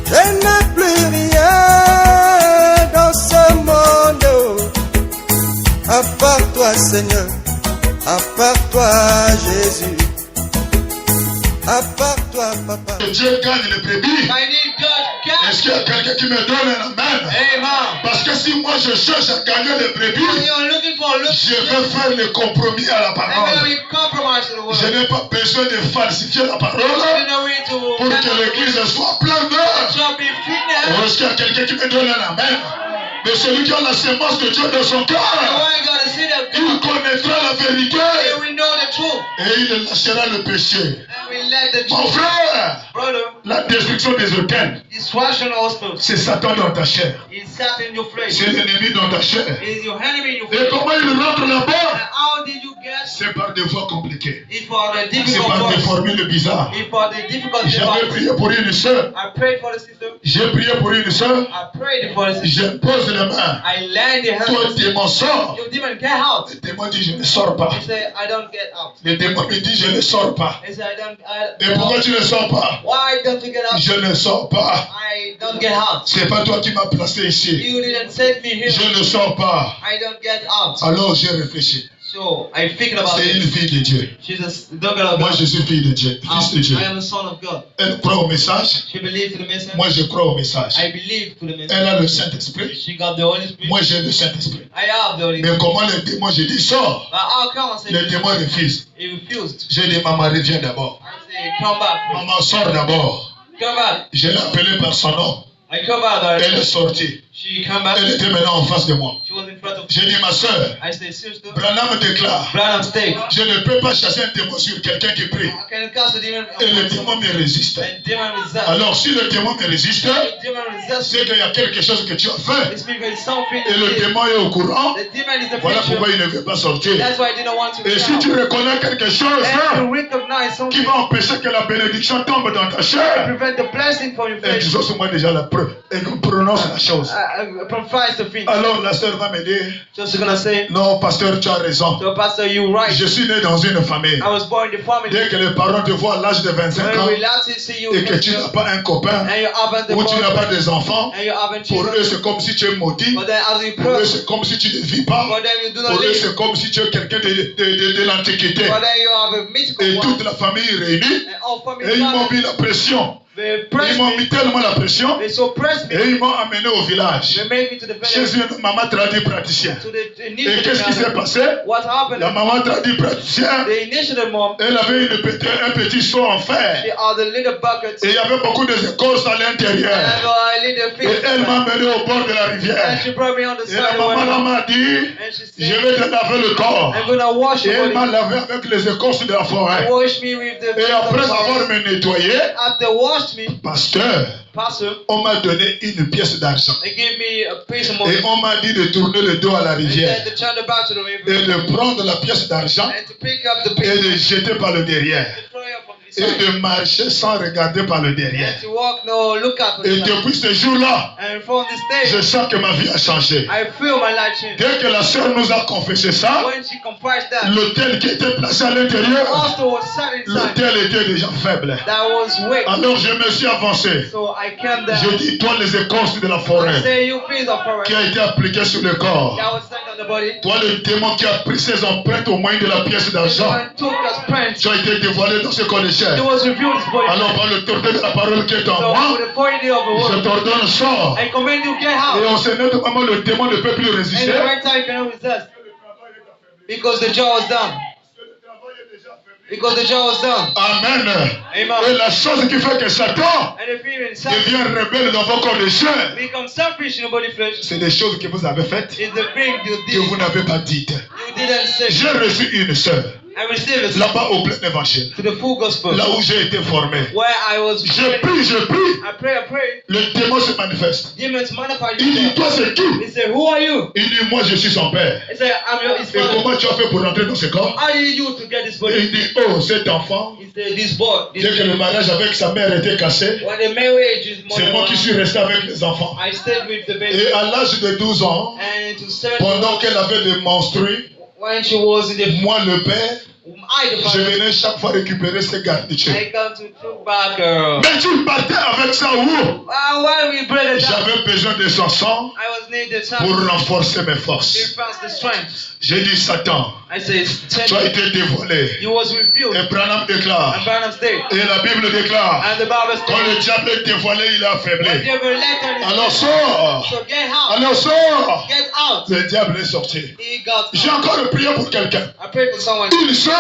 Je n'ai plus rien dans ce monde, à part toi Seigneur, à part toi Jésus, à part toi Papa. Que Dieu gagne les brebis. I need God. Est-ce qu'il y a quelqu'un qui me donne un amen? Amen. Parce que si moi je cherche à gagner les brebis, You're looking for je vais faire le compromis à la I'm parole. going to be compromised to the word. Je n'ai pas besoin de falsifier la parole There's no way to pour que l'église soit pleine d'heures. shall be fitness. Est-ce qu'il y a quelqu'un qui me donne un amen? Mais celui qui a la semence de Dieu dans son The cœur, one got to see the il connaîtra la vérité He will know the truth. et il lâchera le péché. And we let the Mon truth. frère, Brother, la destruction des hôtels, destruction also c'est Satan dans ta chair. is sat in your flesh. C'est l'ennemi dans ta chair. Is your enemy in your Et flesh. comment il rentre And là-bas? how did you get C'est par des voies compliquées. it for the C'est difficult par des voice? formules bizarres. It for the difficult J'avais device. prié pour une soeur. I prayed for the sister. J'ai prié pour une soeur. I prayed for the sister. Je pose les mains. I land the Toi, hands. démon, sors. You demon, get out. Le démon dit, je ne sors pas. He said, I don't get out. Le démon me dit, je ne sors pas. He said, Et pourquoi tu ne sors pas? Why don't you get out? Je ne sors pas. I don't get out. C'est pas toi qui m'as placé ici. You didn't send me here. Je ne sors pas. I don't get out. Alors j'ai réfléchi. So I thinking about C'est une it. fille de Dieu. She's a daughter of Moi, God. je suis fille de Dieu, fils de Dieu. I am a son of God. Elle croit au message. She believes to the message. Moi, je crois au message. I believe to the message. Elle a le Saint-Esprit. She got the Holy Spirit. Moi, j'ai le Saint-Esprit. I have the Holy Mais Spirit. comment le démon, j'ai dit, sors. But how come I said Le démon refuse. he refused? J'ai dit, maman, reviens d'abord. I said, come back. Maman, sors d'abord. Come back. Je l'ai appelée par son nom. I come back. Elle est sortie. She come back. Elle était maintenant en face de moi. She was in front of me. J'ai dit, ma soeur, I said, sister, Branham déclare, Branham stay. je ne peux pas chasser un démon sur quelqu'un qui prie. I can cast the demon. Et le démon me résiste. And demon resists. Alors, si le démon me résiste, The demon resists. c'est qu'il y a quelque chose que tu as fait. It's because something. Et le démon est au courant. The demon is the Voilà picture. pourquoi il ne veut pas sortir. That's why I didn't want to Et get si out. tu reconnais quelque chose And to recognize qui something va empêcher que la bénédiction tombe dans ta chair, prevent the blessing from your face. exauce-moi déjà la preuve et prononce la chose. Profess the thing. Alors la sœur va me dire, Just gonna say, non pasteur, tu as raison. so Pastor, you right. Je suis né dans une famille. I was born in the family. Dès que les parents te voient à l'âge de 25 When ans we last see you, et que tu n'as pas un copain and you haven't ou tu n'as pas the des enfants, and you haven't pour children, eux c'est comme si tu es maudit. but then as you Pour eux grow, c'est comme si tu ne vis pas. but then you do Pour not eux live, c'est comme si tu es quelqu'un de l'Antiquité. but then you have a mythical Et one, toute la famille réunie. and all family Et ils m'ont gathered. mis la pression. They Ils pressed m'ont me, mis tellement la pression. they suppressed me, Et ils m'ont amené au village. they made me to the Chez village, une maman tradie praticienne. to the Et initiative. qu'est-ce qui s'est passé? What happened? La maman tradie praticienne, The initiative mom, elle avait un petit seau en fer. she had the little buckets, Et il y avait beaucoup d'écorces à l'intérieur. and I little Et fish, elle m'a amené au bord de la and rivière. she brought me on the Et la side of the maman là river, m'a dit, and she je said, vais te laver le corps. I'm gonna wash Et your elle m'a body. lavé avec les écorces de la forêt. Wash me with the Et après of the avoir forest. me nettoyé, After washed me, pasteur, Pastor, on m'a donné une pièce d'argent. they gave me a piece of money. Et on m'a dit de tourner le dos à la They rivière. said to turn the back to the Et river de prendre la pièce d'argent and to pick up the et piece, de jeter par le derrière. to throw it from the Et side, de marcher sans regarder par le derrière. and to walk no look at Et the side. depuis ce jour-là, And from this je day, sens que ma vie a changé. I feel my life change. Dès que la sœur nous a confessé ça, When she confessed that, l'autel qui était placé à l'intérieur, also was sat inside. l'autel était déjà faible. That was weak. Alors je me suis avancé. So I came Je down. dis, toi les écorces de la I forêt say, you piece of forest qui a été appliquée sur le corps. that was sent on the body. Toi le démon qui a pris ses empreintes au moyen de la pièce This d'argent. one took us print. Tu as été dévoilé dans ce corps de chair. It was revealed this body. Alors par l'autorité de la parole qui est en So moi, with the authority of the je word, t'ordonne sors. I command you get Et out. on sait net comment le démon ne peut plus le And résister. the right time cannot resist. Because the jaw was done. Because the jaw was done. Amen. Et Amen. la chose qui fait que Satan And if you're in selfish, devient rebelle dans vos corps de chair, become selfish in your body flesh, c'est des choses que vous avez faites is the thing you que vous did. n'avez pas dites. You didn't say. J'ai reçu une sœur I received it là-bas au plein évangile, to the full gospel. là où j'ai été formé. Where I was Je training. prie, je prie. I pray. Le démon se manifeste. Demons manifest Il dit, themselves. toi c'est qui? He said, who are you? Il dit, moi je suis son père. He said, I'm his Et father. comment tu as fait pour rentrer dans ce corps? How did you to get this Et body? il dit, oh cet enfant, He said, this boy. dès que le mariage avec sa mère était cassé, When the marriage is more c'est moi qui suis resté avec les enfants. I stayed with the baby. Et à l'âge de 12 ans, And to 7 pendant qu'elle avait des menstrues, when she was in the moi le père, I, the Je father, venais chaque fois récupérer ces garnitures. I come to took back. Mais tu partais avec ça où? Why we break it down? J'avais besoin de son sang I was needed pour time renforcer mes to forces. pass the strength. J'ai dit, Satan, I said, tu as été dévoilé. you was revealed. Et Branham déclare, And Barnum State. et la Bible déclare, And the Bible quand le states, diable est dévoilé, il est when affaibli. they were let on his Alors sors! so get out. Alors sors! Get out. Le diable est sorti. He got J'ai out. encore prié pour quelqu'un. I prayed for someone. Une sœur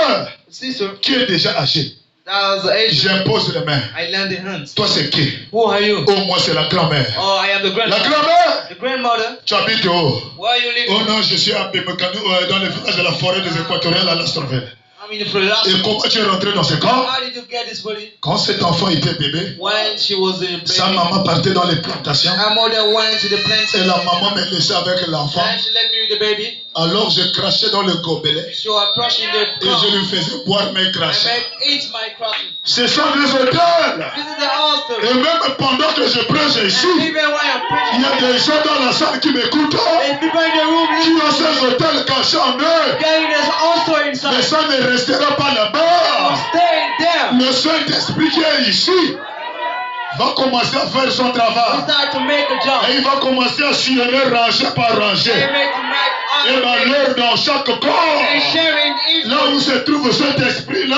Sister, qui est déjà âgée. that was the age. J'impose les mains. I landed hands. Toi, c'est qui? Who are you? Oh, moi, c'est la grand-mère. Oh, I am the La grandmother. grand-mère! The grandmother. Tu habites où? Where are you Oh living? non, je suis à Bemekano, dans le village de la forêt des Équatoriales à Lastroville. I'm in Florida. Et comment tu es rentré dans ce corps? How did you get this body? Quand cet enfant était bébé, When she was in sa baby, maman partait dans les plantations her mother went to the et plantation la maman me laissait avec l'enfant. and she let me with the baby. Alors je crachais dans le gobelet So I brushed in the et je car. lui faisais boire mes I crachats. made eat my crossing. Ce sont des hôtels. This is the altar. Et même pendant que je prêche And ici, even when I'm il y a preaching, des gens dans la salle qui m'écoutent, there's people in the room qui ont listening. ces hôtels cachés en eux. Getting this altar Mais inside. ça ne restera pas I'm là-bas. staying there. Le Saint-Esprit qui est ici va commencer à faire son We travail. start to make a job. Et il va commencer à sillonner rangée par They rangée. make to make Et other things. malheur dans chaque And corps. sharing each Là où se trouve cet esprit-là,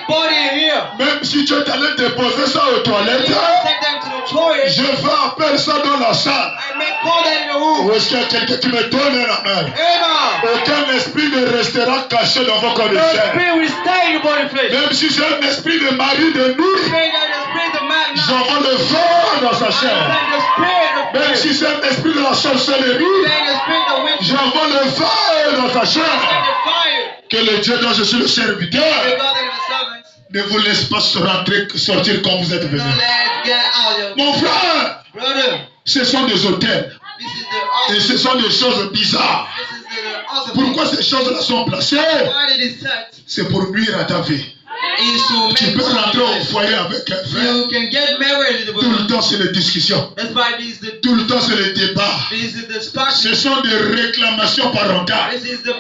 body here. même si tu es allé déposer ça aux toilettes, You take them to the toilet. je fais appel ça dans la salle. I make call them in the room. Ou est-ce qu'il y a quelqu'un qui me donne la main? Amen. Aucun esprit ne restera caché dans vos corps de The chair. spirit will stay in the body place. Même si c'est un esprit de mari de nuit, Spirit that the spirit of man. j'envoie le feu dans sa chair. Send the spirit of Même fear. si c'est un esprit de la sorcellerie, Send the spirit of witch. j'envoie le feu dans sa Send chair. the fire. Que le Dieu dont je suis le serviteur The God and the servants. ne vous laisse pas sortir comme vous êtes Don't venu. let get out. Mon frère, Brother, ce sont des hôtels this is the et altar. ce sont des choses bizarres. This is the altar. Pourquoi ces choses-là sont placées? Why did it set? C'est pour nuire à ta vie. Is to Tu make peux rentrer au life. foyer avec un frère. You can get married in the Tout le world. temps, c'est les discussions. That's why this is the Tout le temps, c'est les débats. this is the spark. Ce sont des réclamations parentales. This is the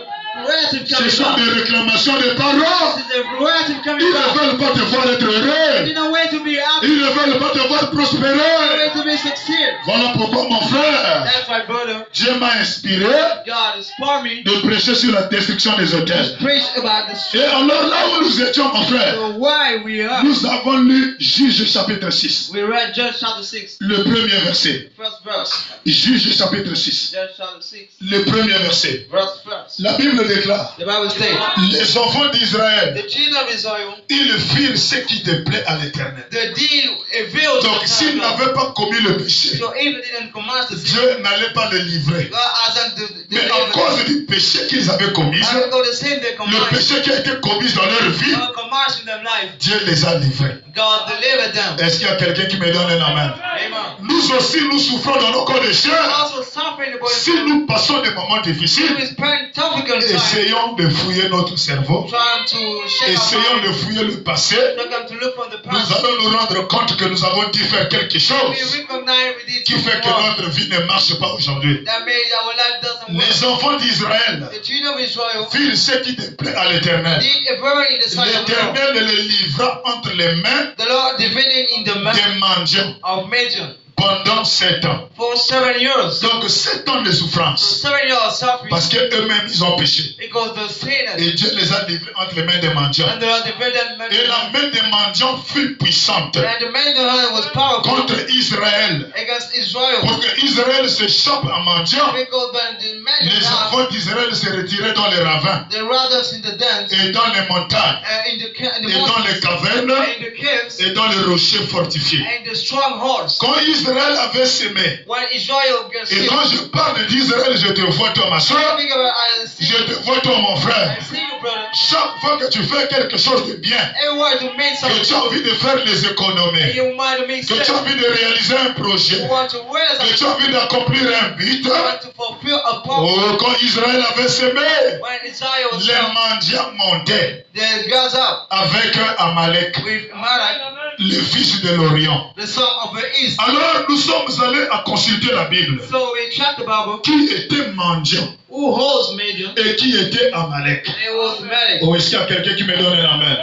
relative Ce coming sont back. des réclamations des parents. This is the relative Ils coming back. ne veulent pas te voir être They heureux. didn't wait to be happy. Ils ne veulent pas te voir They prospérer. wait to be succeed. Voilà pourquoi, mon frère, That's why, brother, Dieu m'a inspiré God is for me de prêcher sur la destruction des hôtels. to preach about the Et street. alors, là où nous étions, mon frère, So why we are? nous avons lu Juge chapitre 6, We read Judge chapter 6, le premier verset. first verse. Juge chapitre 6, Judge chapter 6, le premier verset. verse first. La Bible déclare, The Bible states, les enfants d'Israël, the children of Israel, ils firent ce qui déplaît à l'Éternel. the deed revealed to Donc, the s'ils God. n'avaient pas commis le péché, So even didn't command to sin. Dieu n'allait pas les livrer. God hasn't Mais à cause du péché qu'ils avaient commis, and go the sin they le command. péché qui a été commis dans leur vie, God commands in their life. Dieu les a livrés. God delivered them. Est-ce qu'il y a quelqu'un qui me donne un amen? Amen. Nous aussi, nous souffrons dans nos corps de We chair. also suffer in the body. Si nous passons des moments difficiles, We spend difficult time essayons de fouiller notre cerveau. trying to shake Essayons our de mind. fouiller le passé. To look from the Nous past. allons nous rendre compte que nous avons dû faire quelque We chose recognize we did qui fait que wrong. notre vie ne marche pas aujourd'hui. That made our life doesn't work. Les enfants d'Israël The children of Israel firent ce qui déplaît à l'Éternel. did a very in the sight of the Lord. L'Éternel les livra entre les mains The Lord divided in the mouth des mendiants of Madian pendant 7 ans. for 7 years. Donc 7 ans de So souffrance. 7 years of suffering Parce qu'eux-mêmes, ils ont péché. because the sinners Et Dieu les a livrés entre les mains des mendiants. and the Lord divided men. Et la main des mendiants fut puissante And the man of God was powerful contre Israël. against Israel. Pour que Israël s'échappe en mendiant, Because when the men les of God, enfants d'Israël se retiraient dans les ravins the brothers in the dens, et dans les montagnes in the et dans mountains, les cavernes in the caves, et dans les rochers fortifiés. and the strongholds. Quand Israël avait sémé, When Israel gets et sick, quand je parle d'Israël, je te vois toi ma soeur, I think about I see, je te vois toi mon frère. I see you, brother. Chaque fois que tu fais quelque chose de bien, Everywhere to make que something, tu as envie de faire les and économies, you want to make que tu as sense. envie de réaliser un You projet, want to wear que something. tu as envie d'accomplir un but, You want to fulfill a purpose. oh, quand Israël avait sémé, When Israel was les down, mendiants montaient they got up avec Amalek, with Malak, le fils de l'Orient. the son of the east. Alors, Alors nous sommes allés à consulter la Bible. So we checked the Bible. Qui était mendiant Who holds Midian? et qui était Amalek? And it was Amalek. Oh, est-ce qu'il y a quelqu'un qui me donne un amen?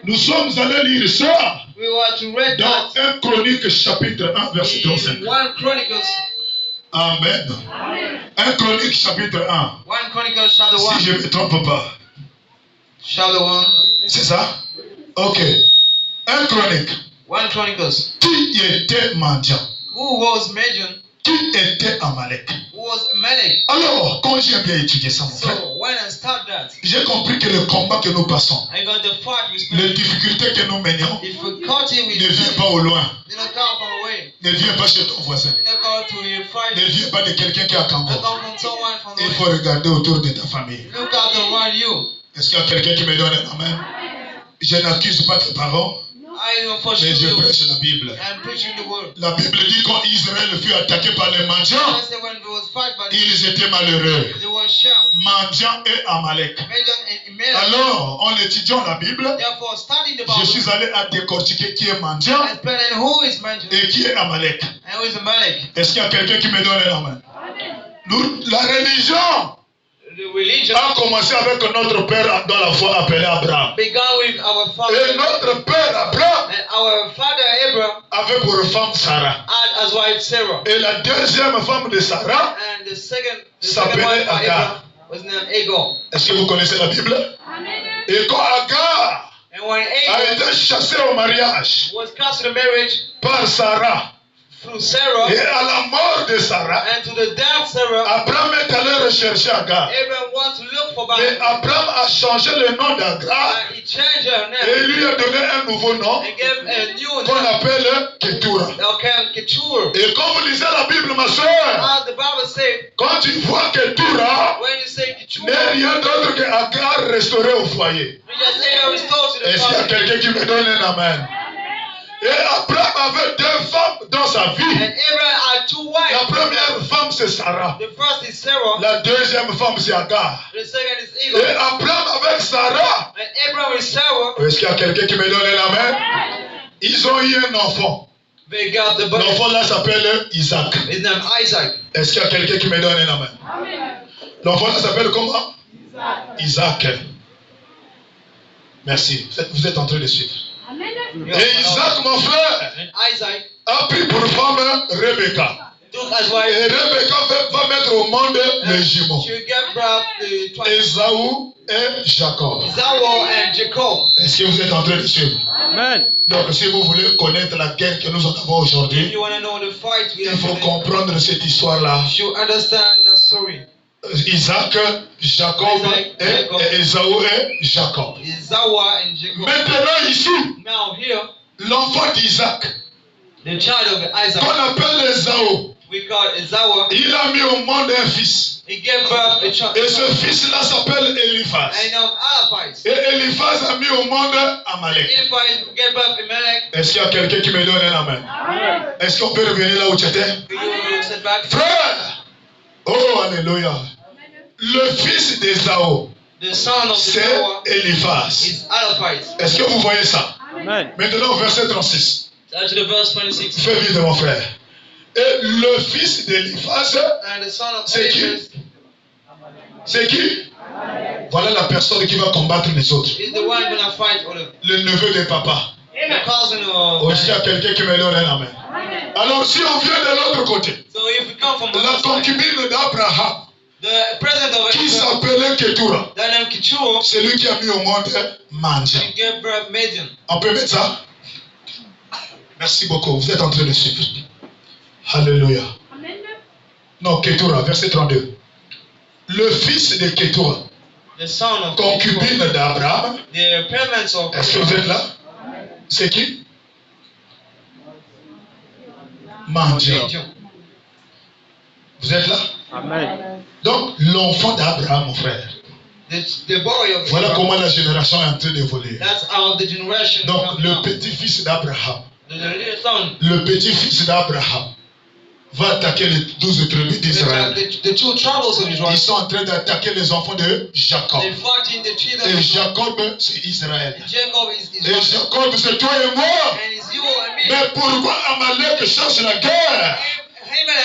Nous sommes allés lire ça We were to read dans that 1 Chronique chapitre 1 verset 35. in 1 Chronicles. Amen. 1 Chronique chapitre 1. 1 Chronicles chapter 1. Si je ne me trompe pas. Chapter 1. C'est ça? Ok. 1 Chronique. 1 Chronicles. Qui était mendiant? Who was Midian? Qui était Amalek? Who was Amalek? Alors, quand j'ai bien étudié ça, mon frère, So when I start that, j'ai compris que le combat que nous passons, I got the fight we les spent. difficultés que nous menions, Difficulty we ne vient spent. pas au loin, Did not come from away. ne vient pas chez ton voisin, Did not come to your fight. ne vient pas de quelqu'un qui est à Did not Cambo. come from someone from Il faut away. regarder autour de ta famille. Look out around you. Est-ce qu'il y a quelqu'un qui me donne un amen? Je n'accuse pas tes parents, I know for mais je sure prêche la Bible. I'm preaching the word. La Bible dit quand Israël fut attaqué par les mendiants, I said when there was fight, but ils étaient malheureux. there was shout. Mendiants et Amalek. Midian and Amalek. Alors, en étudiant la Bible, Therefore, studying the je Bible, suis allé à décortiquer qui est mendiant explaining who is Midian et qui est Amalek. and who is Amalek. Est-ce qu'il y a quelqu'un qui me donne un amen? La religion The religion a commencé avec notre père dans la foi appelé Abraham. began with our Et father, notre père Abraham and our father Abraham avait pour femme Sarah. had as wife Sarah, Et la deuxième femme de Sarah, and the second S'appelait wife of Agar. Abraham was named Agar. est-ce que vous connaissez la Bible? Et quand Agar And when a Agar été chassée au mariage was cast to the marriage par Sarah, through Sarah, et à la mort de Sarah, and to the death of Sarah, Abraham est allé rechercher Agar. Abraham wants to look for Et Baal. Abraham a changé le nom d'Agar And he changed her et name lui a donné un nouveau nom and gave a new qu'on name, appelle Ketura. okay, Keturah. Et quand vous lisez la Bible, ma soeur, As the Bible says, quand tu vois Ketura, when you say n'est Keturah, rien d'autre que Agar restauré au foyer. you just say that restored to the Est-ce qu'il y a family. quelqu'un qui me donne un amen? Et Abraham avait deux femmes dans sa And vie. Abraham had two La wives. première femme, c'est Sarah. The first is Sarah, La deuxième femme, c'est Agar. the second is Et Agar. Abraham avec Sarah. And Abraham with Sarah, Est-ce qu'il y a quelqu'un qui me donne un amen? Ils ont eu un enfant. they got the boy. L'enfant là s'appelle Isaac. His name Isaac. Est-ce qu'il y a quelqu'un qui me donne un amen? L'enfant là s'appelle comment? Isaac. Merci. Vous êtes en train de suivre. Et Isaac, mon frère, And Isaac a pris pour femme Rebecca. took as Et wife. Rebecca va mettre au monde les jumeaux. She gave birth to twice. Esaü et Jacob. Esau and Jacob. Est-ce que vous êtes en train de suivre? Amen. Donc, si vous voulez connaître la guerre que nous en avons If aujourd'hui, you want to know the fight we il have faut today, comprendre cette histoire-là. you should understand that story. Isaac, Jacob et Esaü et Jacob. Esau and Jacob. Maintenant ici, Now here, l'enfant d'Isaac, the child of Isaac, qu'on appelle Esaü, we call Esau. il a mis au monde un fils. He gave birth a child. Et ce fils-là s'appelle Eliphaz. And now Alaphites. Et Eliphaz a mis au monde Amalek. Eliphaz gave birth to Melech. Est-ce qu'il y a quelqu'un qui me donne un amen? Est-ce qu'on peut revenir là où tu étais? You said back. Frère! Oh, alléluia. Le fils d'Esaü, The son of c'est Esau Eliphaz. is Alaphites. Est-ce que vous voyez ça? Amen. Maintenant, verset 36. That's the verse 26. Fais vite, mon frère. Et le fils d'Eliphaz, And the son of c'est qui? Eliphaz C'est qui? Voilà la personne qui va combattre les autres. is the one gonna fight for them. Le neveu de papa. The cousin of. Oh, s'il y a quelqu'un qui me donne un amen. Alors, si on vient de l'autre côté, So if we come from the la other side, concubine d'Abraham, the president of qui Abraham, s'appelait Ketura, that name Keturah, c'est lui qui a mis au monde mendiant. he gave birth Midian. On peut mettre ça? Merci beaucoup. Vous êtes en train de suivre. Alléluia. Non, Ketura, verset 32. Le fils de Ketura, The son of Keturah, concubine d'Abraham. the parents of Est-ce que vous êtes là? C'est qui? Mendiant. Midian. Vous êtes là? Amen. Donc, l'enfant d'Abraham, mon frère. The boy of Voilà Abraham. comment la génération est en train d'évoluer. That's how the generation Donc, comes le now. petit-fils d'Abraham, The little son le petit-fils d'Abraham va attaquer les 12 tribus d'Israël. The 2 tribes of Israel. Ils sont en train d'attaquer les enfants de Jacob. They're fighting the children Et of Israel. Jacob, c'est Israël. Jacob is Et Israel. Jacob, c'est toi et moi. And it's you and me. Mais pourquoi Amalek cherche la guerre?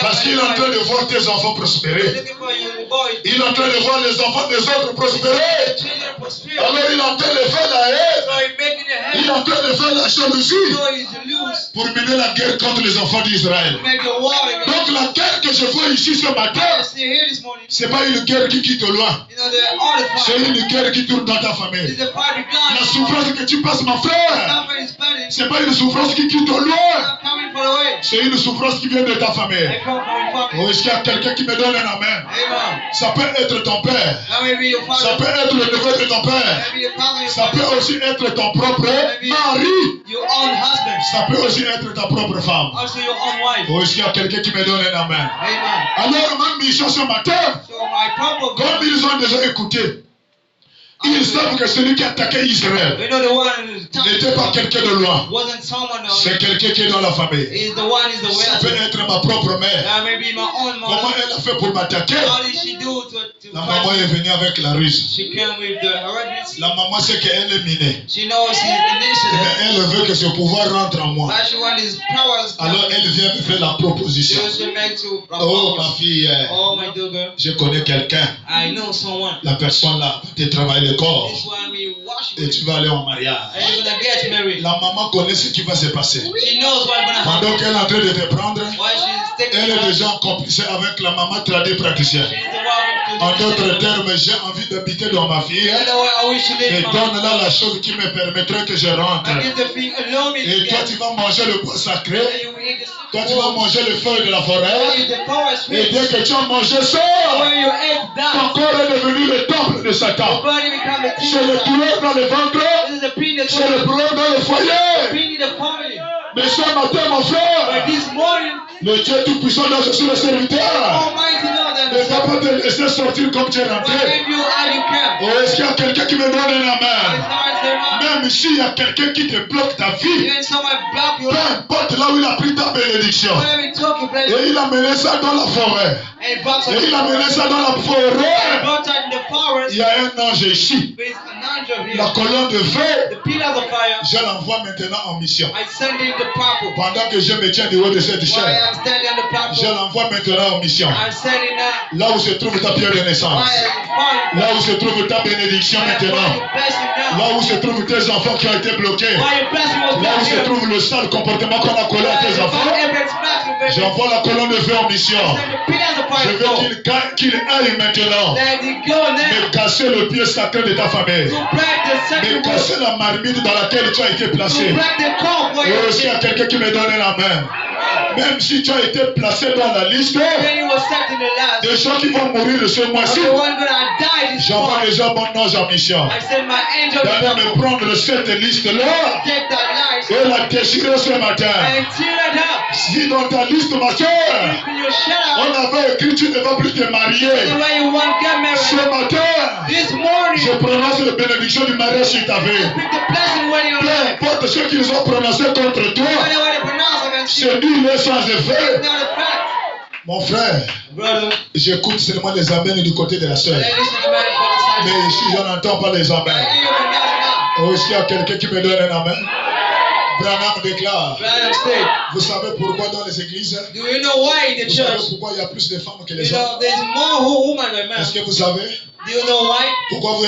Parce qu'il est en train de voir tes enfants prospérer. looking for your boys. Il est en train de voir les enfants des autres prospérer. The children prosper. Alors il est en train de faire la haine. So he's making the Il est hand. en train de faire la jalousie So he's loose. pour mener la guerre contre les enfants d'Israël. Make the war against. Donc la guerre que je vois ici ce matin, See here this morning. c'est pas une guerre qui quitte au loin. You know the all the C'est fight. une guerre qui tourne dans ta famille. It's a party La gun. souffrance que tu passes, mon frère, Something is spreading. c'est pas une souffrance qui quitte au loin. I'm coming for the way. C'est une souffrance qui vient de ta famille. I come from your family. Oh, est-ce qu'il y a quelqu'un qui me donne un amen? Amen. Ça peut être ton père. That may be your Ça father. peut être le neveu de ton père. Maybe your cousin, your Ça peut father. aussi être ton propre mari. Your own husband. Ça peut aussi être ta propre femme. Also your own wife. Oh, est-ce qu'il y a quelqu'un qui me donne un amen? Amen. Alors, ma mission ce matin, So my purple comme God, ils ont déjà écouté, ils savent que celui qui attaquait Israël we know the one who's n'était pas quelqu'un de loin. wasn't someone else. C'est quelqu'un qui est dans la famille. Is the one is the Ça peut way. être ma propre mère. That may be my own Comment mother. elle a fait pour m'attaquer? How did she do to La fight? maman est venue avec la ruse. She came with the arrogance. La maman sait qu'elle est minée. She knows she's Mais initiative. elle veut que ce pouvoir rentre en moi. But she wants his powers. Alors elle vient me faire la She proposition. was made to Oh ma fille, oh my dear girl, je connais quelqu'un. I know someone. La personne là va te travailler le corps. This one we wash Et with. tu vas aller en mariage. And you're gonna get married. La maman connaît ce qui va se passer. She knows what's gonna happen. Pendant qu'elle est en train de te prendre, Why she's taking elle est you déjà en complicité avec la maman tradie praticienne. She's the one to En d'autres termes, j'ai envie d'habiter dans ma fille. the way I wish to Et live. donne-la la chose qui me permettrait que je rentre. I give the thing alone me Et toi, together. tu vas manger le bois sacré. You eat the Toi, tu vas manger les feuilles de la forêt. eat the forest Et fruit. dès que tu as mangé ça, When you ate ton that, corps est devenu le temple de your Satan. body becomes a C'est le king. douleur dans le ventre. This is a pain that's C'est le problème dans le foyer. pain in the family. Mais ce matin, mon But frère, this morning, le Dieu Tout-Puissant dont je suis le serviteur Almighty know ne va that pas te laisser sortir comme tu es rentré. wherever you are, you can. Oh, est-ce qu'il y a quelqu'un qui me donne un It's amen? hard to Même s'il y a quelqu'un qui te bloque ta vie, even someone block you. peu importe là où il a pris ta bénédiction. Whenever you talk, you bless Et il a mené ça dans la forêt. and blocks Et il a mené ça dans la forêt. brought out in the forest. Il y a un ange ici. With an angel La here. colonne de feu, The pillars of fire. je l'envoie maintenant en mission. I send in the purple. Pendant que je me tiens du haut de cette While chaîne, I'm standing on the je platform, l'envoie maintenant en mission. I'm sending that. Là où se trouve ta pierre de naissance. While I'm Là où se trouve ta bénédiction maintenant. Là où se trouvent tes enfants qui ont été bloqués. Là où se trouve le sale comportement qu'on a collé à tes enfants. J'envoie la colonne de feu en mission. Je veux qu'il aille maintenant me casser le pied sacré de ta famille. Me casser la marmite dans laquelle tu as été placé. Et aussi à quelqu'un qui me donne un amen. Même si tu as été placé dans la liste des gens qui vont mourir de ce mois-ci, j'envoie déjà mon ange en mission. D'aller me prendre cette liste-là et la déchirer ce matin. Si dans ta liste, ma soeur, on avait écrit tu ne vas plus te marier, ce matin, je prononce la bénédiction du mariage sur ta vie. Peu importe ce qu'ils ont prononcé contre toi, c'est nul et sans effet. Mon frère, j'écoute seulement les amens du côté de la soeur. Mais ici, je n'entends pas les amens. Oh, est-ce qu'il y a quelqu'un qui me donne un amen? Branham déclare. Vous savez pourquoi dans les églises? Do you know why in the Vous savez church? pourquoi il y a plus de femmes que You les hommes? know, there's more women than men. Est-ce que vous savez? Do you know why?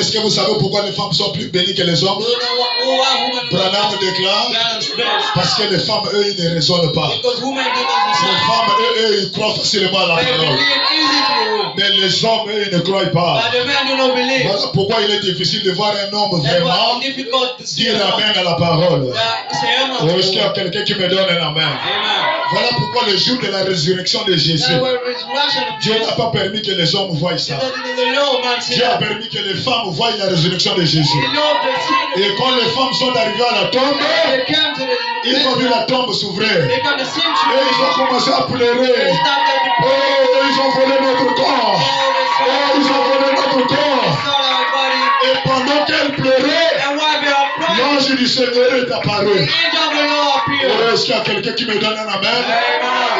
Est-ce que vous savez pourquoi les femmes sont plus bénies que les hommes? Do you know why women Branham déclare. Branham's best? Parce que les femmes, eux, ils ne raisonnent pas. Because women do not Les decide. femmes, eux, ils croient facilement à la They parole. believe easy to the room. Mais les hommes, eux, ils ne croient pas. But the men do not believe. Voilà pourquoi il est difficile de voir un homme That's why vraiment it's difficult to see dire a amen à la parole. say amen to Oh, est-ce qu'il y a the quelqu'un qui me donne un amen? Amen. Voilà pourquoi le jour de la résurrection de Jésus, That's why resurrection of Dieu n'a Jesus. pas permis que les hommes voient ça. Because it is the low man see Dieu a that. permis que les femmes voient la résurrection de Jésus. He loved the sin. Et quand les femmes sont arrivées à la tombe, They came to ils ont vu the la tombe s'ouvrir. they come to sin Et ils ont commencé à They pleurer. started to Oh, pray. ils ont volé notre corps. Oh, ils ont volé notre corps. They saw our body. Et pendant qu'elles pleuraient, And while they are le L'ange du Seigneur est apparu. The angel of the Lord appeared. Est-ce qu'il y a quelqu'un qui me donne un amen? Amen.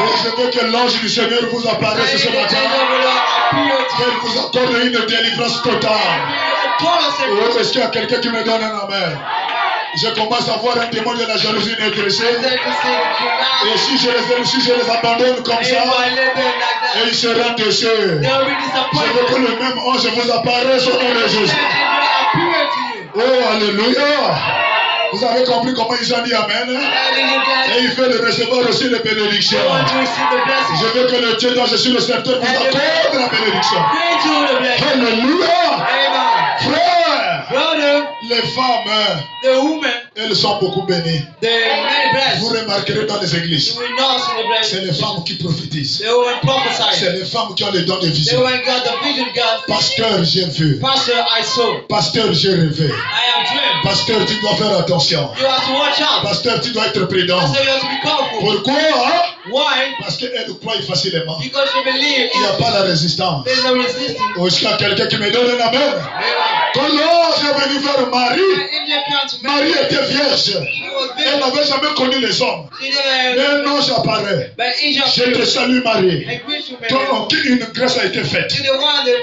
Et je veux que l'ange du Seigneur vous apparaisse ce matin. Qu'elle vous accorde une délivrance totale. Oh, est-ce qu'il y a quelqu'un qui me donne un amen? Je commence à voir un démon de la jalousie intéressé. Et si je les abandonne comme ça, et ils seront déçus. Je veux que le même ange vous apparaisse au nom de Jésus. Oh, alléluia. Vous avez compris comment ils ont dit amen? Et il fait le recevoir aussi les bénédictions. Je veux que le Dieu dont je suis le serviteur vous accorde la bénédiction. Alléluia. Frère, les femmes, elles sont beaucoup bénies. Vous remarquerez dans les églises, c'est les femmes qui prophétisent. C'est les femmes qui ont le don de vision. Pasteur, j'ai vu. Pasteur, j'ai rêvé. Pasteur, tu dois faire attention. Pasteur, tu dois être prudent. Pourquoi? Parce qu'elle croit facilement. Il n'y a pas la résistance. Est-ce qu'il y a quelqu'un qui me donne un amen? Quand l'ange est venu vers Marie, Marie était vierge. Elle n'avait jamais connu les hommes. Mais un ange apparaît. Je te salue Marie. Une grâce a été faite.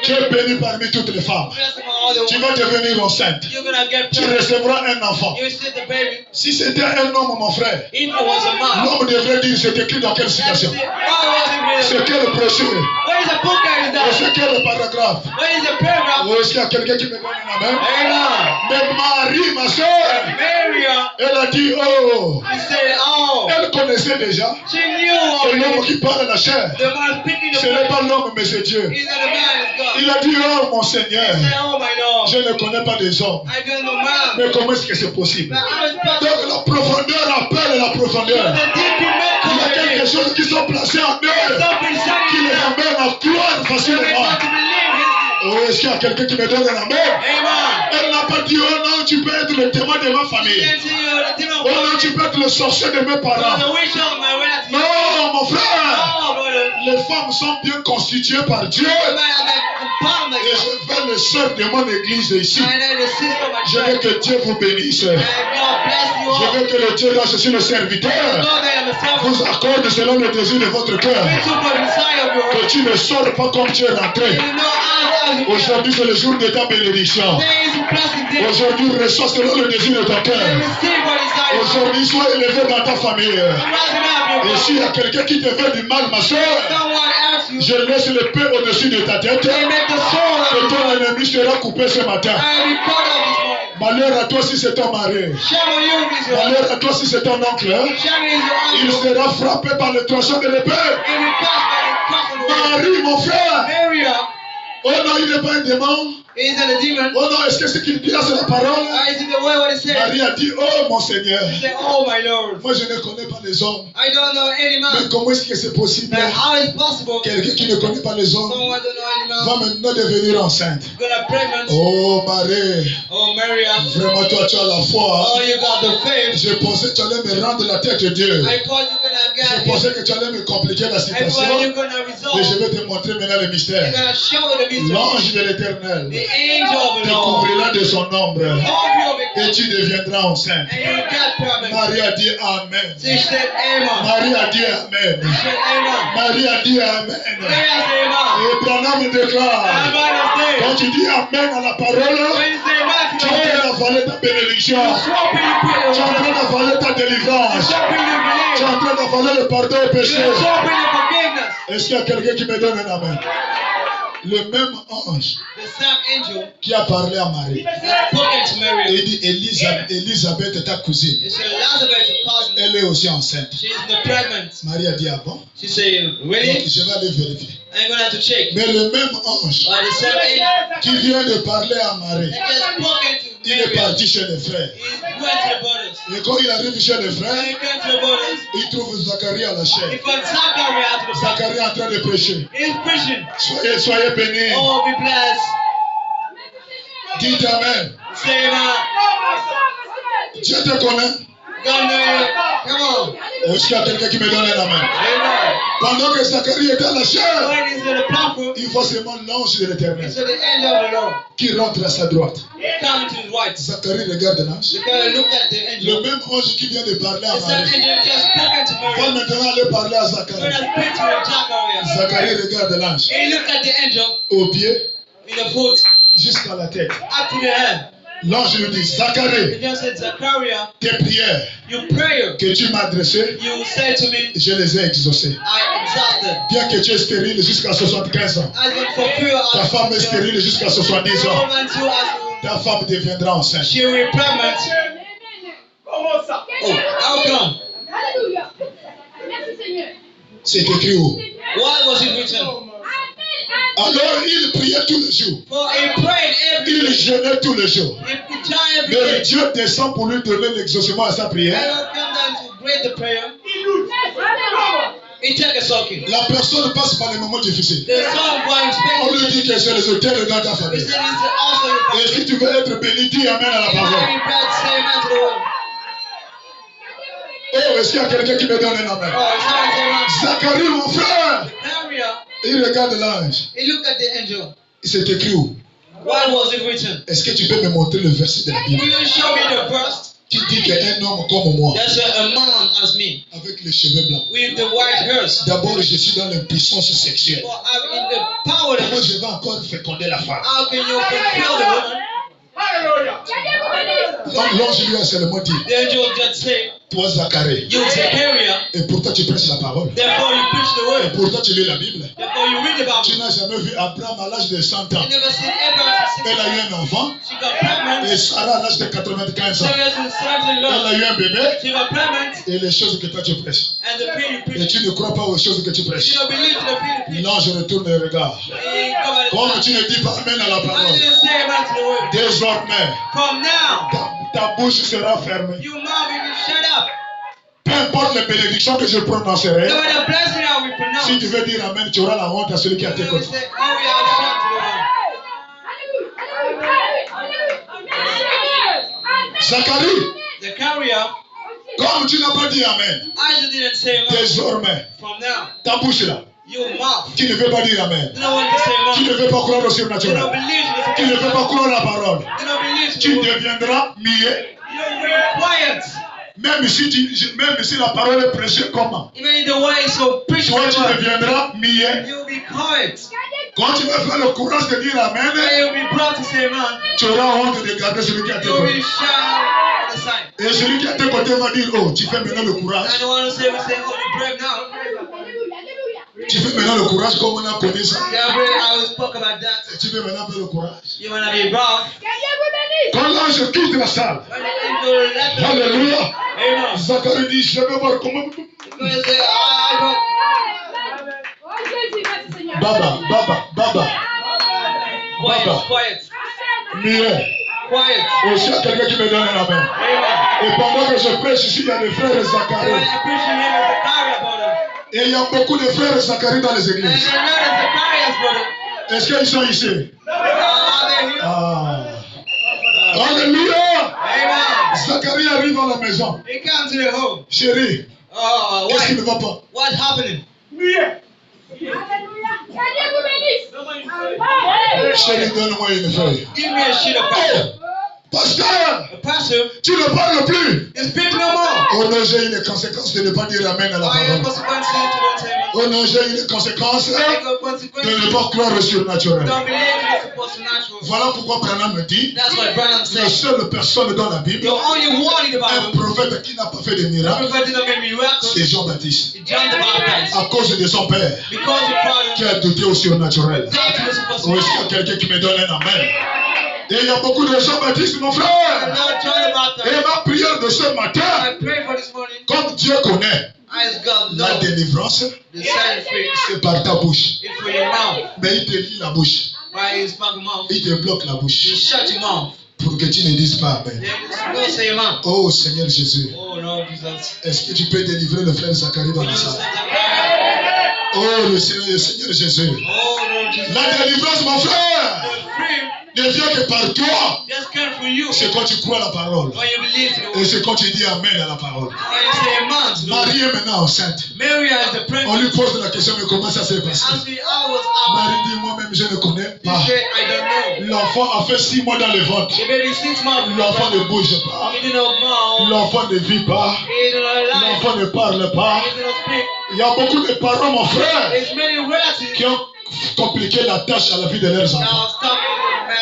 Tu es bénie parmi toutes les femmes. Tu vas devenir enceinte. Tu recevras un enfant. Si c'était un homme, mon frère, l'homme devrait dire c'est écrit dans quelle citation? C'est quel brochure? C'est quel paragraphe? Est-ce qu'il y a quelqu'un qui me donne un amen? Mais Marie, ma soeur, elle a dit oh. Elle connaissait déjà. Et l'homme qui parle à la chair, ce n'est pas l'homme, mais c'est Dieu. Il a dit oh mon Seigneur, je ne connais pas des hommes. Mais comment est-ce que c'est possible? Donc la profondeur appelle la profondeur. Il y a quelque chose qui sont placés en eux qui les amène à croire facilement. Oh, est-ce qu'il y a quelqu'un qui me donne un amen? Elle n'a pas dit oh non, tu peux être le témoin de ma famille. Oh non, tu peux être le sorcier de mes parents. Non, mon frère. Les femmes sont bien constituées par Dieu. Et je veux les sœurs de mon église ici. Je veux que Dieu vous bénisse. Je veux que le Dieu dont je suis le serviteur vous accorde selon le désir de votre cœur. Que tu ne sors pas comme tu es rentré. Aujourd'hui c'est le jour de ta bénédiction. Aujourd'hui reçois selon le désir de ton cœur. Aujourd'hui sois élevé dans ta famille. Et s'il y a quelqu'un qui te fait du mal, ma soeur, je laisse l'épée au-dessus de ta tête. Et ton ennemi sera coupé ce matin. Malheur à toi si c'est ton mari. Malheur à toi si c'est ton oncle. Il sera frappé par le tranchant de l'épée. Marie, mon frère. Oh non, il n'est pas un démon. Oh non, est-ce que ce qu'il dit là c'est la parole? Marie a dit, oh mon Seigneur. Moi je ne connais pas les hommes. Mais comment est-ce que c'est possible? Quelqu'un qui ne connaît pas les hommes va maintenant devenir enceinte. Oh Marie. Vraiment toi tu as la foi. Je pensais que tu allais me rendre la tête de Dieu. Je pensais que tu allais me compliquer la situation. Mais je vais te montrer maintenant le mystère. L'ange de l'Éternel te couvrira de son ombre et tu deviendras enceinte. Marie a dit Amen. Marie a dit Amen. Marie a dit Amen. Et Branham déclare, quand tu dis Amen à la parole, tu es en train d'avaler ta bénédiction. Tu es en train d'avaler ta délivrance. Tu es en train d'avaler le pardon au péché. Est-ce qu'il y a quelqu'un qui me donne un Amen? Le même ange qui a parlé à Marie, il dit Élisabeth, ta cousine, elle est aussi enceinte. Marie a dit ah bon? Donc je vais aller vérifier. Mais le même ange qui vient de parler à Marie, il est parti chez les frères. Et quand il arrive chez les frères, il trouve Zacharie à la chair. Zacharie est en train de prêcher. Soyez bénis. Dites Amen. Dieu te connaît. Est-ce qu'il y a quelqu'un qui me donne un amen? Pendant que Zacharie est dans la chair, il voit seulement l'ange de l'Éternel qui rentre à sa droite. Zacharie regarde l'ange. Le même ange qui vient de parler à Marie va maintenant aller parler à Zacharie. Zacharie regarde l'ange au pied jusqu'à la tête. L'ange lui dit, Zacharie, tes prières que tu m'as adressées, je les ai exaucées. Bien que tu es stérile jusqu'à 75 ans, ta femme est stérile jusqu'à 70 ans, ta femme deviendra enceinte. C'est écrit où? Alors il priait tous les jours. Il jeûnait tous les jours. Mais Dieu descend pour lui donner l'exaucement à sa prière. La personne passe par les moments difficiles. On lui dit que c'est les hôtels dans ta famille. Et si tu veux être béni, dis amen à la parole. Oh, est-ce qu'il y a quelqu'un qui me donne un amen? Zacharie, mon frère, il regarde l'ange. C'est écrit où? Est-ce que tu peux me montrer le verset de la Bible qui dit qu'un homme comme moi, avec les cheveux blancs, d'abord je suis dans l'impuissance sexuelle. Comment je vais encore féconder la femme? L'ange lui a seulement dit, toi Zacharie, et pourtant tu prêches la parole, et pourtant tu lis la Bible. Tu n'as jamais vu Abraham à l'âge de 100 ans. Elle a eu un enfant, et Sarah à l'âge de 95 ans. Elle a eu un bébé, et les choses que toi tu prêches. Et tu ne crois pas aux choses que tu prêches. L'ange retourne le regard. Comme tu ne dis pas amen à la parole, désormais, ta bouche sera fermée. Peu importe les bénédictions que je prononcerai, si tu veux dire amen, tu auras la honte à celui qui a tes côtés. Zacharie, comme tu n'as pas dit amen, désormais, ta bouche là, qui ne veut pas dire amen, qui ne veut pas croire au surnaturel, qui ne veut pas croire la parole, tu deviendras muet. Même si la parole est prêchée comment? Toi tu deviendras muet. Quand tu vas faire le courage de dire amen, tu auras honte de garder celui qui a tes côtés. Et celui qui a tes côtés va dire, oh, tu fais maintenant le courage. Tu fais maintenant le courage comme on a connu ça. Et tu veux maintenant faire le courage. Quand l'ange quitte la salle, alléluia, Zacharie dit, je vais voir comment... Baba. Mieux. Aussi, il y a quelqu'un qui me donne un amen. Et pendant que je prêche ici, il y a des frères Zacharie. Et il y a beaucoup de frères Zacharie dans les églises. Est-ce qu'ils sont ici? Alléluia! Zacharie arrive à la maison. Chérie, qu'est-ce qui ne va pas? Chérie, donne-moi une feuille. Pasteur, tu ne parles plus. Oh non, j'ai une conséquence de ne pas dire amen à la parole. Oh non, j'ai une conséquence de ne pas croire au surnaturel. Voilà pourquoi Branham me dit, la seule personne dans la Bible, un prophète qui n'a pas fait de miracle, c'est Jean-Baptiste. À cause de son père, qui a douté au surnaturel. Ou est-ce qu'il y a quelqu'un qui me donne un amen? Et il y a beaucoup de Jean-Baptiste, mon frère. Et ma prière de ce matin, comme Dieu connaît, la délivrance, c'est par ta bouche. Mais il te lit la bouche. Il te bloque la bouche. Pour que tu ne dises pas amen. Oh Seigneur Jésus. Est-ce que tu peux délivrer le frère Zacharie dans la salle? Oh le Seigneur Jésus. La délivrance, mon frère. ne vient que par toi. Just come from you. C'est quand tu crois la parole. When you believe in the Et word. c'est quand tu dis Amen à la parole. When you say amen to the word. Marie est maintenant enceinte. Mary is the On pregnant. lui pose la question, mais comment ça s'est passé? Ask me how was happening. Marie dit, moi-même, je ne connais She pas. said, I don't know. L'enfant a fait 6 mois dans le ventre. The baby 6 months. L'enfant ne bouge pas. He did not mouth. L'enfant ne vit pas. He did not lie. L'enfant ne parle pas. He did not speak. Il y a beaucoup de parents, mon frère, There's many relatives qui ont compliqué la tâche à la vie de leurs enfants. now stop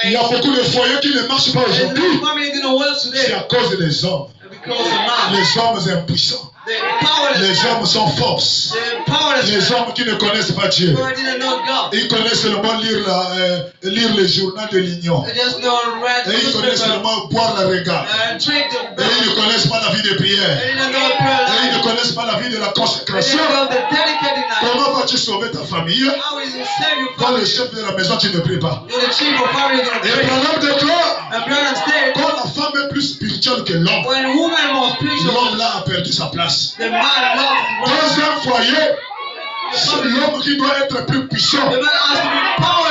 Il y a beaucoup de foyers qui ne marchent pas There's aujourd'hui. no family didn't work C'est today à cause des hommes. because the man, Les hommes impuissants. the powerless, Les hommes sont fausses. the powerless Les hommes qui ne connaissent pas Dieu. who didn't know God. Ils connaissent seulement lire les journaux de l'Union. They just know read Et ils connaissent newspaper seulement boire la regard. and drink the Et ils ne connaissent pas la vie de They prière. didn't know prayer Et ils ne life. connaissent pas la vie de la They consécration. didn't know the dedicated life. Comment vas-tu sauver ta famille How is it save your quand family? le chef de la maison, tu ne pries pas? You're the chief of family in Et the prayer. Branham déclare, And Branham said, quand la femme est plus spirituelle que l'homme, when a woman was spiritual, l'homme là a perdu sa place. the man lost his wife. Dans un foyer, c'est l'homme qui doit être plus puissant. The man has to be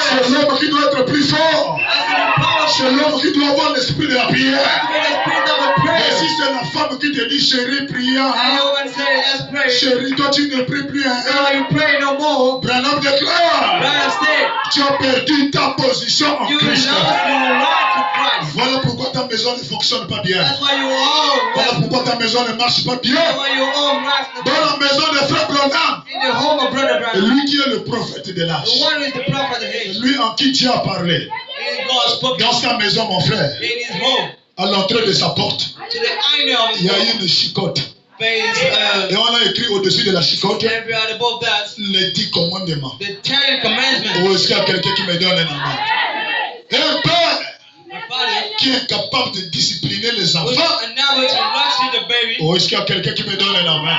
C'est powerless. l'homme qui doit être plus fort. Has to be powerful. C'est l'homme qui doit avoir l'esprit de la prière. Has to be the spirit of a Mais prayer. si c'est la femme qui te dit, chérie, prie, And hein. the woman said, let's pray. Chérie, toi tu ne pries plus. Hein. Now you pray no more. Branham déclare, Branham said, tu as perdu ta position en you Christ. lost your right to Christ. Voilà pourquoi ta maison ne fonctionne pas bien. That's why you all Voilà rest. pourquoi ta maison ne marche pas bien. That's why you all rest Dans la maison de frère Branham, in the home of Brother Branham. lui qui est le prophète de The l'âge, one who is the prophet of age. lui en qui Dieu a parlé, In God spoke dans sa maison, mon frère, in his home à l'entrée de sa porte, to the inner of il y a his home. une chicote. There Et on a écrit au-dessus de la chicote every other above that, les 10 commandements. the 10 commandments. Ou est-ce qu'il y a quelqu'un qui me donne un amen? Un père My father qui est capable de discipliner les was enfants. unable to nurture the baby. Ou est-ce qu'il y a quelqu'un qui me donne un amen?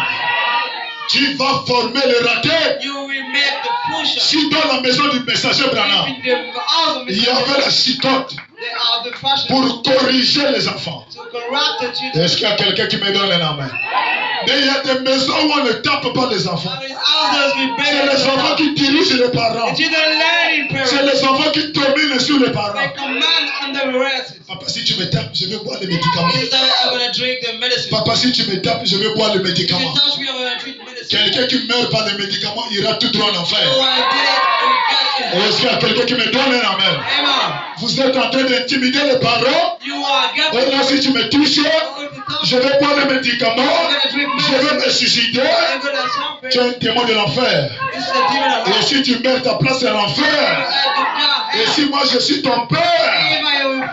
Tu vas former le raté. You will make the pusher. Si dans la maison du messager Branham, In the house of il y avait la chicote they are the fashion pour corriger les enfants. to corrupt the children. Est-ce qu'il y a quelqu'un qui me donne un amen? Mais il y a des maisons où on ne tape pas les enfants. And his houses will C'est better les enfants qui dirigent les parents. the children learning C'est parents. les enfants qui dominent sur les parents. They command under the relatives. Papa, si tu me tapes, je vais boire les médicaments. Is that I'm gonna drink the medicine? Papa, si tu me tapes, je vais boire les If you médicaments. touch me, I'm gonna drink medicine. Quelqu'un qui meurt par les médicaments ira tout droit en So enfer. I did it. We got it. Est-ce qu'il y a quelqu'un qui me donne un amen? Amen. Vous êtes en train d'intimider les parents. You are Et getting. là, si tu me touches, je vais boire les médicaments. Je vais me suicider. Tu es un démon de l'enfer. This is the demon of Et hell. si tu meurs, ta place est l'enfer. Et si moi je suis ton père,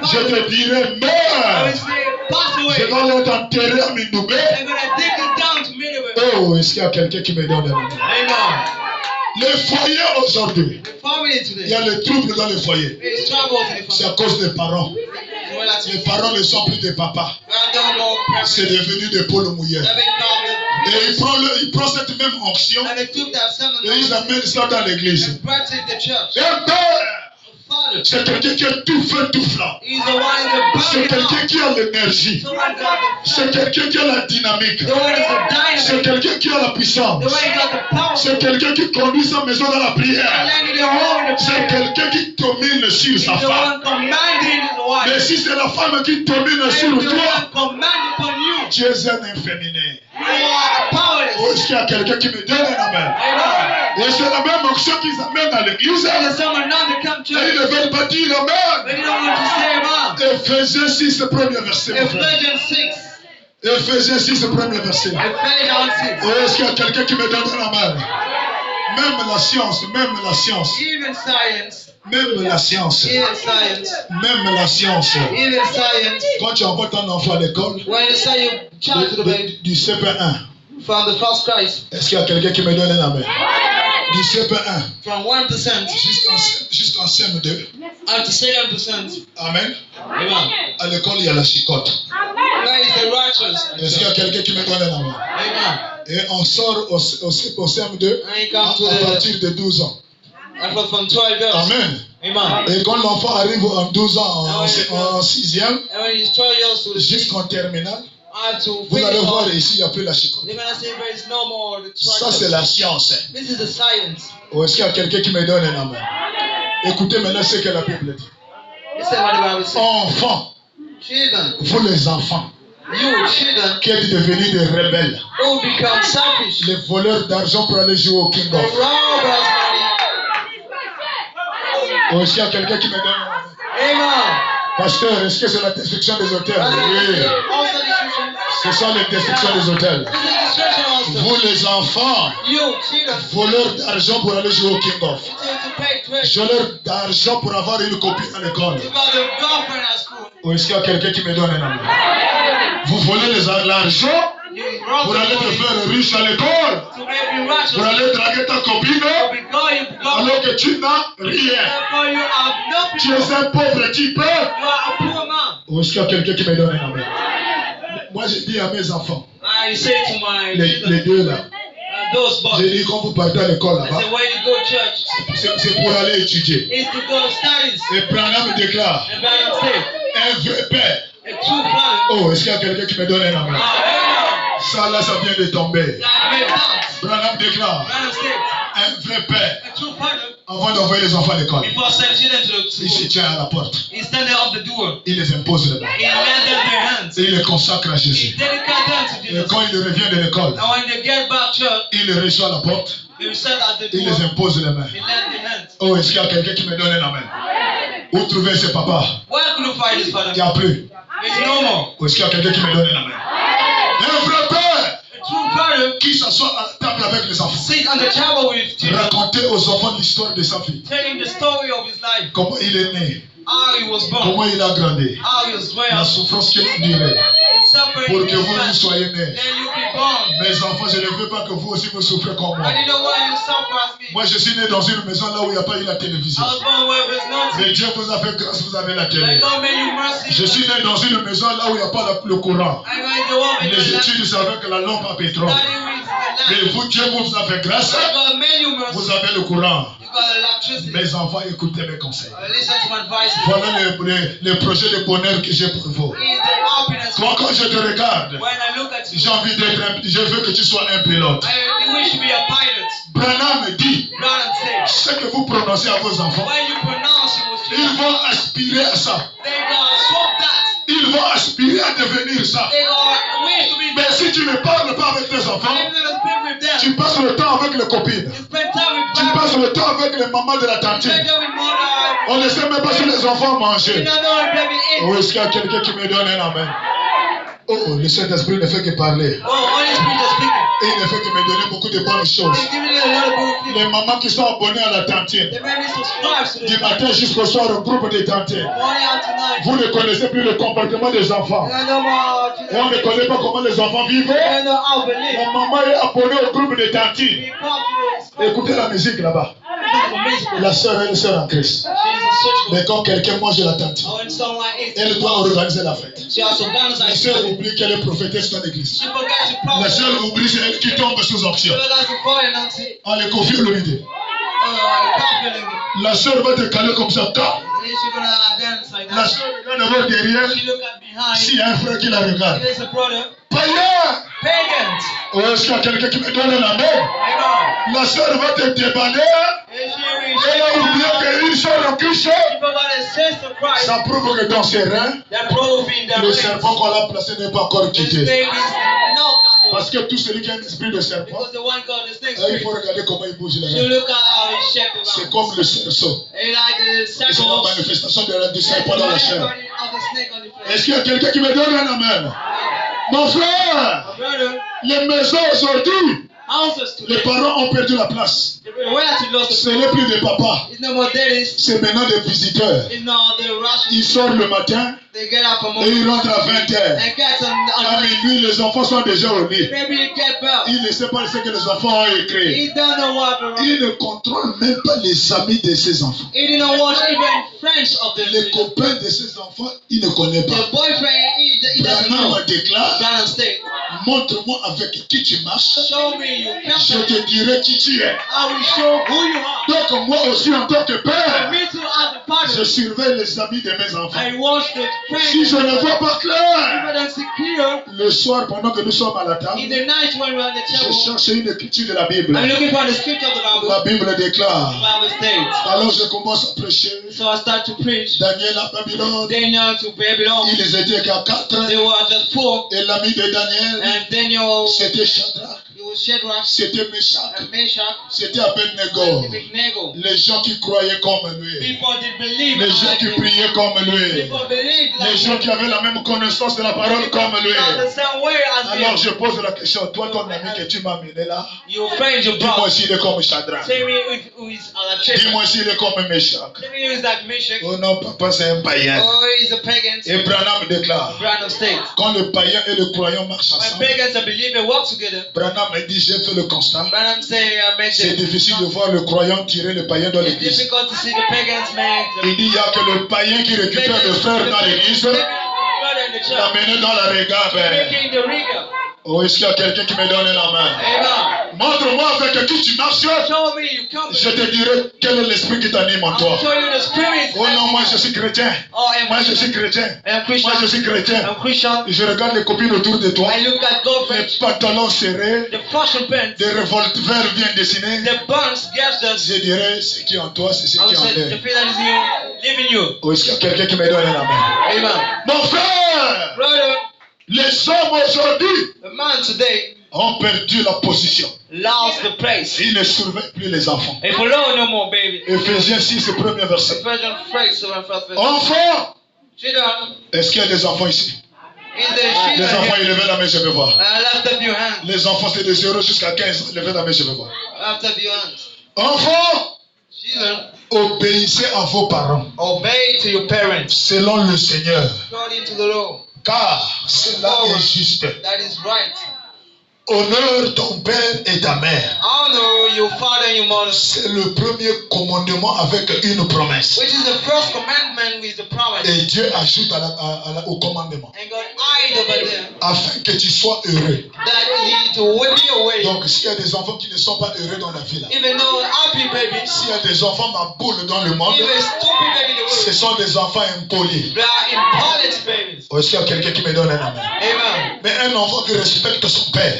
je te dirai I will meurs. say, pass Je away. vais aller t'enterrer à Mindoubé. I'm gonna take it down to Midway. Oh, est-ce qu'il y a quelqu'un qui me donne un amen? Amen. Les foyers aujourd'hui, The family il y today a le trouble dans les foyers. is trouble in the C'est family. à cause des parents. The Les relatives. parents ne sont plus des papas. We are no more parents. C'est devenu des pôles mouillés. They Et become il prend cette même onction and they took that sermon et ils amènent ça dans l'église. and brought it to the church. Un père, Father c'est quelqu'un qui est tout feu, tout flanc. is the one in the C'est body quelqu'un now. qui a l'énergie. The one got the C'est quelqu'un qui a la dynamique. The one is the C'est dynamic. quelqu'un qui a la puissance. The one got the power. C'est quelqu'un qui conduit sa maison dans la prière. Landing the home in the C'est prayer. quelqu'un qui domine sur He's sa the femme. one commanding his wife. Mais si c'est la femme qui domine He's sur the toi, one commanding upon you. tu es un inféminé. You are powerless. Oh, est-ce qu'il y a quelqu'un qui me donne un amen? Amen. Et c'est la même onction qu'ils amènent à l'église. There's someone now to come Et ils ne church, veulent pas dire but amen. you don't want to say amen. Éphésiens 6, le premier verset. Mon frère. Ephesians 6. Éphésiens 6, le premier verset. Ephesians 6. Oh, est-ce qu'il y a quelqu'un qui me donne un amen? Même la science, Even science, même la science, even science, même la science. even science. Quand tu envoies ton enfant à l'école, When you say you child to the baby du CP1, from the first Christ, est-ce qu'il y a quelqu'un qui me donne un amen? Du CP1 from 1% jusqu'en CM2, up to 7%. amen. Amen. À l'école, il y a la chicote. That is the righteous. Est-ce qu'il y a quelqu'un qui me donne un amen? Amen. Et on sort au CM2 And you come to à the partir de 12 ans. from 12 years. Amen. Amen. Et quand l'enfant arrive en 12 ans, en 6e, And when he's 12 years to the jusqu'en terminale, to vous allez voir finish, ici, il n'y a plus la chicote. you're gonna say there is no more the Ça, c'est righteous. la science. This is the science. Ou est-ce qu'il y a quelqu'un qui me donne un amen? Écoutez maintenant ce que la Bible dit. Listen what the Bible says. Enfants, Children, vous les enfants, you children qui êtes devenus des rebelles, who become selfish, les voleurs d'argent pour aller jouer au the kingdom. robbers money. Aussi, il y a quelqu'un qui me donne. Amen. Pasteur, est-ce que c'est la destruction des hôtels? Oui. Also destruction. Ce sont les destructions des hôtels. This is destruction also. Vous les enfants, You children, voleurs d'argent pour aller jouer au kingdom. to pay rent. Voleurs d'argent pour avoir une copine à l'école. You got a girlfriend at school. Ou est-ce qu'il y a quelqu'un qui me donne un amour? Vous volez l'argent You pour rob aller te faire riche à l'école. to make you rich. Pour aller draguer ta copine alors que tu n'as rien. Therefore you have Tu nothing. es un pauvre type. You are a poor man. Ou est-ce qu'il y a quelqu'un qui me donne un amour? Moi, je dis à mes enfants, I say to my les children, deux là, those boys, j'ai dit quand vous partez à l'école I là-bas, say when you go to church, c'est pour aller étudier. it's to go studies Et Branham déclare, and Branham state. un vrai père. A true father. Oh, est-ce qu'il y a quelqu'un qui me donne un amour? Ça là, ça vient de tomber. That made sense. Branham déclare, Branham state. un vrai père, A true father. avant d'envoyer les enfants à l'école, Before sending children to the il se school, tient à la porte. he stand there up the door. Il les impose les mains. He lend them their hands. Et il les consacre à He Jésus. dedicate them to Et Jesus. quand il revient de l'école, And when they get back to church, il les reçoit à la porte. they will stand at the Il door. les impose les mains. He lend the hands. Oh, est-ce qu'il y a quelqu'un qui me donne un amen? Où trouver ses papas? Where could you find this father? Il n'y a plus. There's no more. Ou est-ce qu'il y a quelqu'un qui me donne un amen? Un vrai père A true father qui s'assoit à la table avec les enfants. sits on the table with children, Raconter aux enfants l'histoire de sa vie. telling the story of his life, Comment il est né. how he was born, Comment il a grandi. how he was La raised, souffrance qu'il endurait. and suffering Pour in que his vous life. soyez nés. Then you be born. Mes enfants, je ne veux pas que vous aussi vous souffrez comme moi. I didn't know why you suffer as me. Moi, je suis né dans une maison là où il n'y a pas eu la télévision. I was born where there's nothing. Mais Dieu vous a fait grâce, vous avez la télé. Like God made you mercy. Je suis né dans une maison là où il n'y a pas le courant. I went to war with Les your études, c'est avec la lampe à pétrole. study with the Mais land. vous, Dieu vous a fait grâce, Like God made you mercy. vous avez le courant. You got electricity. Mes enfants, écoutez mes conseils. Listen to my advice. Voilà le projet de bonheur que j'ai pour vous. Is the happiness. Toi, quand je te regarde, When I look at you, j'ai envie d'être je veux que tu sois un pilote. I wish to be a pilot. Branham dit, Branham said, ce que vous prononcez à vos enfants, when you pronounce it, ils vont aspirer à ça. they gonna swap that. Ils vont aspirer à devenir ça. They gonna wish to be Mais that. si tu ne parles pas avec tes enfants, I'm gonna spend with them. tu passes le temps avec les copines. You spend time with Tu family. passes le temps avec les mamans de la Spend cantine. time with mother. On ne sait même pas si les enfants You mangeaient. don't know if baby eat. Ou est-ce qu'il y a quelqu'un qui me donne un amen? Oh, le Saint-Esprit ne fait que parler. Oh, Holy Spirit is speaking. Et il ne fait que me donner beaucoup de bonnes choses. He's giving you a lot of good things. Les mamans qui sont abonnées à la cantine, They made me subscribe to du the matin jusqu'au soir au groupe de cantine, morning and tonight. vous ne connaissez plus le comportement des enfants. I know more. Et on ne connaît pas comment les enfants vivent. I know how to live. La maman est abonnée au groupe de cantine. We come to this. Écoutez la musique là-bas. Musical. La sœur est une sœur en Christ. She's a surgical. Mais quand quelqu'un mange la cantine, When someone eats, elle doit organiser la fête. she has to organize La it. sœur oublie qu'elle est prophétesse dans l'église. She forgets to La promise. sœur oublie, c'est elle qui tombe sous She option. forgets to call and not say, On les confie l'idée. I can't feel it. La sœur va te caler comme ça. Then she's gonna dance like La that. sœur regarde d'abord derrière. She look at behind. S'il y a un frère qui la regarde. There's a brother. Païen! Pagans. Ou est-ce qu'il y a quelqu'un qui me donne un amen? Amen. La sœur va te déballer. And Elle a oublié qu'une sœur en Christ. she forgot a sister Christ. Ça prouve que dans ses reins, That proof in the le rings. serpent qu'on l'a placé n'est pas encore The quitté. snake is no castle. Parce que tout celui qui a un esprit de serpent, Because the one called the snake il spirit. faut regarder comment il bouge les You reins. look at how he shakes C'est around. comme le cerceau. And like the C'est la circles. manifestation du There's serpent the dans la chair. body of the snake on the face. Est-ce qu'il y a quelqu'un qui me donne un amen? Mon frère, My brother, les maisons aujourd'hui, houses les today. parents ont perdu la place. Where to lost the Ce n'est plus des papas, It's no more daddies. c'est maintenant des visiteurs. It's now the Russians. Ils sortent le matin They get up from et ils rentrent à 20h. and get À on minuit, les enfants sont déjà au lit. maybe get back. Ils ne savent pas ce que les enfants ont écrit. He don't know what the Ils ne contrôlent même pas les amis de ses enfants. He didn't watch even friends of the Les copains de ses enfants, il ne connaît The pas. boyfriend, he doesn't know. Branham déclare, Down state. montre-moi avec qui tu marches, Show me you je can. te dirai qui tu es. I will show who you are. Donc moi aussi en tant que For père, me to as a Je surveille les amis de mes enfants. I watch the friends. Si je ne vois pas clair, Even as clear, le soir pendant que nous sommes à la table, in the night when we're on the je table, cherche une écriture de la Bible. I'm looking for the scripture of the Bible. La Bible déclare. The Bible states. Alors je commence à prêcher. So I start to preach. Daniel à Babylone. Daniel to Babylon. Ils étaient qu'à 4. They were just 4. Et l'ami de Daniel, And Daniel, c'était Shadrach. it was Shadrach C'était Meshach. and Meshach C'était Abednego. and Abednego. Les gens qui croyaient comme lui. People did believe Les gens like qui him. priaient comme lui. People believed like Les gens him. qui avaient la même connaissance de la parole comme lui. Not the same way as Alors him. je pose la question, toi ton ami que tu m'as amené là, Your friend, your dis-moi brother. s'il est comme Shadrach. Tell me who is like Shadrach. Dis-moi s'il est comme Meshach. Tell me who is like Meshach. Oh non, papa c'est un païen. Or he's a pagan. Et Branham déclare, Branham states. quand le païen et le croyant marchent When ensemble, pagans and believers walk together, Branham me dit, j'ai fait le constat. Branham say, C'est difficile de voir le croyant tirer le païen dans it's l'église. difficult to see the pagans make Il dit, il n'y a que le païen qui récupère le frère dans l'église, l'amener dans la régabe. making the rigor. Oh, est-ce qu'il y a quelqu'un qui me donne la main? Amen. Montre-moi avec qui tu marches. Show me you come. Je te dirai quel est l'esprit qui t'anime en toi. I'll show you the spirit. Oh non, moi je suis chrétien. Oh, I'm Moi je suis chrétien. I'm Christian. Moi je suis chrétien. I'm Christian. Je regarde les copines autour de toi. I look at girlfriends. Les pantalons serrés, The fashion pants. des revolvers bien dessinés. The buns, gadgets. Je dirais, ce qui est en toi, c'est ce I qui would est en say the elle. fear that is in you, live in you. Oh, est-ce qu'il y a quelqu'un qui me donne la main? Amen. Mon frère, Brother, les hommes aujourd'hui the man today ont perdu la position. lost the place. Ils ne surveillent plus les enfants. If we know no more, baby. Éphésiens 6, premier verset. Ephesians 3:7. Enfants, Children, est-ce qu'il y a des enfants ici? is the Les children enfants, here? ils levaient la main, je veux voir. Lift up your hands. Les enfants, c'est de 0 jusqu'à 15 ans. Levez la main, je veux voir. Lift up your hands. Enfants, Children, obéissez à vos parents obey to your parents selon le Seigneur, according to the law. car cela est juste. That is right. Honore ton père et ta mère. Honor your father and your mother, C'est le premier commandement avec une promesse. which is the first commandment with the promise. Et Dieu ajoute au commandement. And God eyed over there Afin que tu sois heureux. that He to whip me away. Donc s'il y a des enfants qui ne sont pas heureux dans la vie là. Even though happy babies, S'il y a des enfants maboules dans le monde. even stupid baby in the Ce world, sont des enfants impolis. they are impolite babies. Oh, est-ce qu'il y a quelqu'un qui me donne un amen? Amen. Mais un enfant qui respecte son père,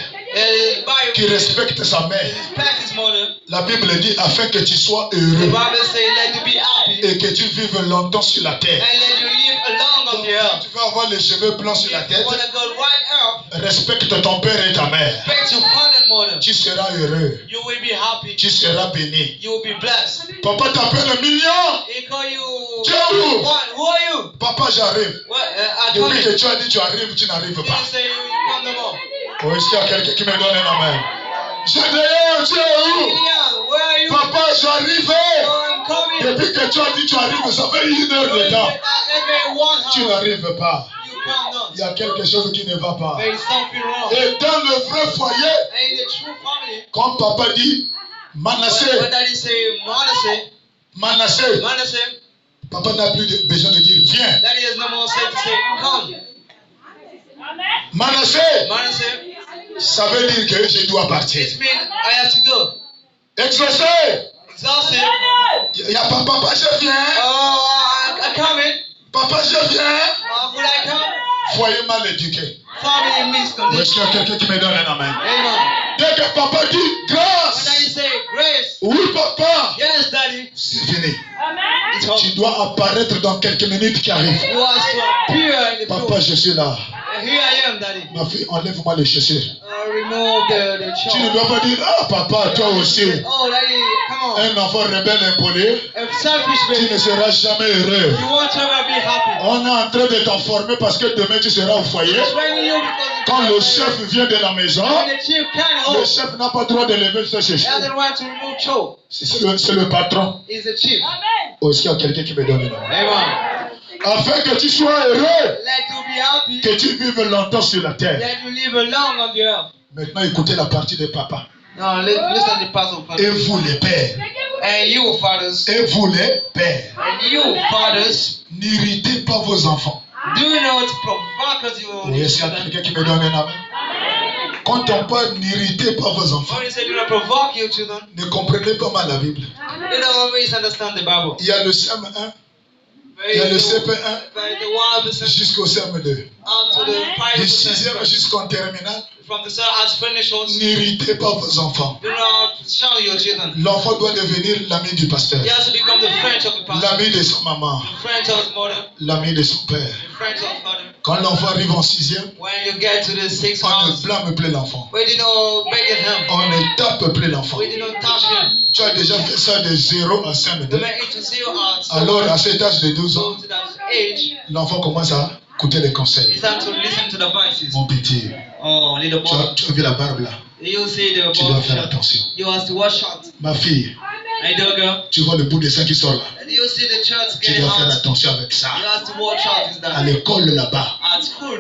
qui respecte sa mère, Respect his mother. la Bible dit afin que tu sois The heureux Bible says, let you be happy et que tu vives longtemps sur la terre. and let you live along on Donc, the earth. tu veux avoir les cheveux blancs sur la If you tête, want to go right earth, respecte ton père et ta mère. respect your father and mother. Tu seras heureux, You will be happy. tu seras béni. You will be blessed. Papa t'appelle un million. He call you. Joe. What? Who are you? Papa, j'arrive. What? I come Depuis in. que tu as dit tu arrives, tu n'arrives You pas. say you come no more. Oh, est-ce qu'il y a quelqu'un qui me donne un amen? Je dis, tu es où? Lillian, where are you? Papa, j'arrive. Oh, I'm coming. Depuis que tu as dit tu arrives, ça fait 1 heure de temps. Every 1 Tu hour. n'arrives pas. You come not. Il y a quelque chose qui ne va pas. There is something wrong. Et dans le vrai foyer, And in the true family, comme papa dit, Manassé, what daddy say, Manassé, Manasseh, papa n'a plus besoin de dire viens. daddy has no more say to say, come. Manassé, Manasseh, ça veut dire que je dois partir. it means I have to go. Exaucé, Exhausted. il y a papa, je viens. Oh, I come in. Papa, je viens. Will I come? Foyer mal éduqué. Family Est-ce qu'il y miscondition. a quelqu'un qui me donne un amen? Amen. Dès que papa dit When grâce, daddy say grace, oui papa, yes, daddy, c'est fini. it's Tu over. dois apparaître dans quelques minutes qui arrivent. You are to appear in the Papa, truth. je suis là. Here I am, daddy. Ma fille, enlève-moi les chaussures. Remove the Tu ne child. dois pas dire, ah papa, toi aussi. Oh, daddy, come on. Un enfant rebelle impoli, A selfish tu baby. ne seras jamais heureux. You won't ever be happy. On est en train de t'enformer parce que demain tu seras au foyer. Training you because Quand le chef vient de la maison, when the chief can le hold, chef n'a pas le droit de lever ce chef. doesn't want to remove choke. C'est le patron. Is the chief. Oh, est-ce qu'il y a quelqu'un qui me donne une main? Amen. Afin que tu sois heureux, Let you be happy. que tu vives longtemps sur la terre. Let you live along on the earth. Maintenant, écoutez la partie de papa. Now listen to the part of Et father. vous les pères, And you fathers, et vous les pères, and you fathers, n'irritez pas vos enfants. do not provoke your Oui, est-ce qu'il y a children. quelqu'un qui me donne un amen? Quand on parle, n'irritez pas vos enfants. When you say do not provoke your children, Ne comprenez pas mal la Bible. you don't always understand the Bible. Il y a le psaume 1, Il y a le CP1 jusqu'au CM2. Du 6e jusqu'en terminale. N'irritez pas vos enfants. L'enfant doit devenir l'ami du pasteur. L'ami de son maman. L'ami de son père. Quand l'enfant arrive en 6e, on ne blâme plus l'enfant. On ne tape plus l'enfant. Tu as déjà fait ça de 0 à 5 Alors à cet âge de 12 ans, l'enfant commence à écouter les conseils. Mon petit, tu as vu la barbe là? Tu dois faire attention. Ma fille, tu vois le bout de ça qui sort là? Tu dois faire attention avec ça. À l'école là-bas,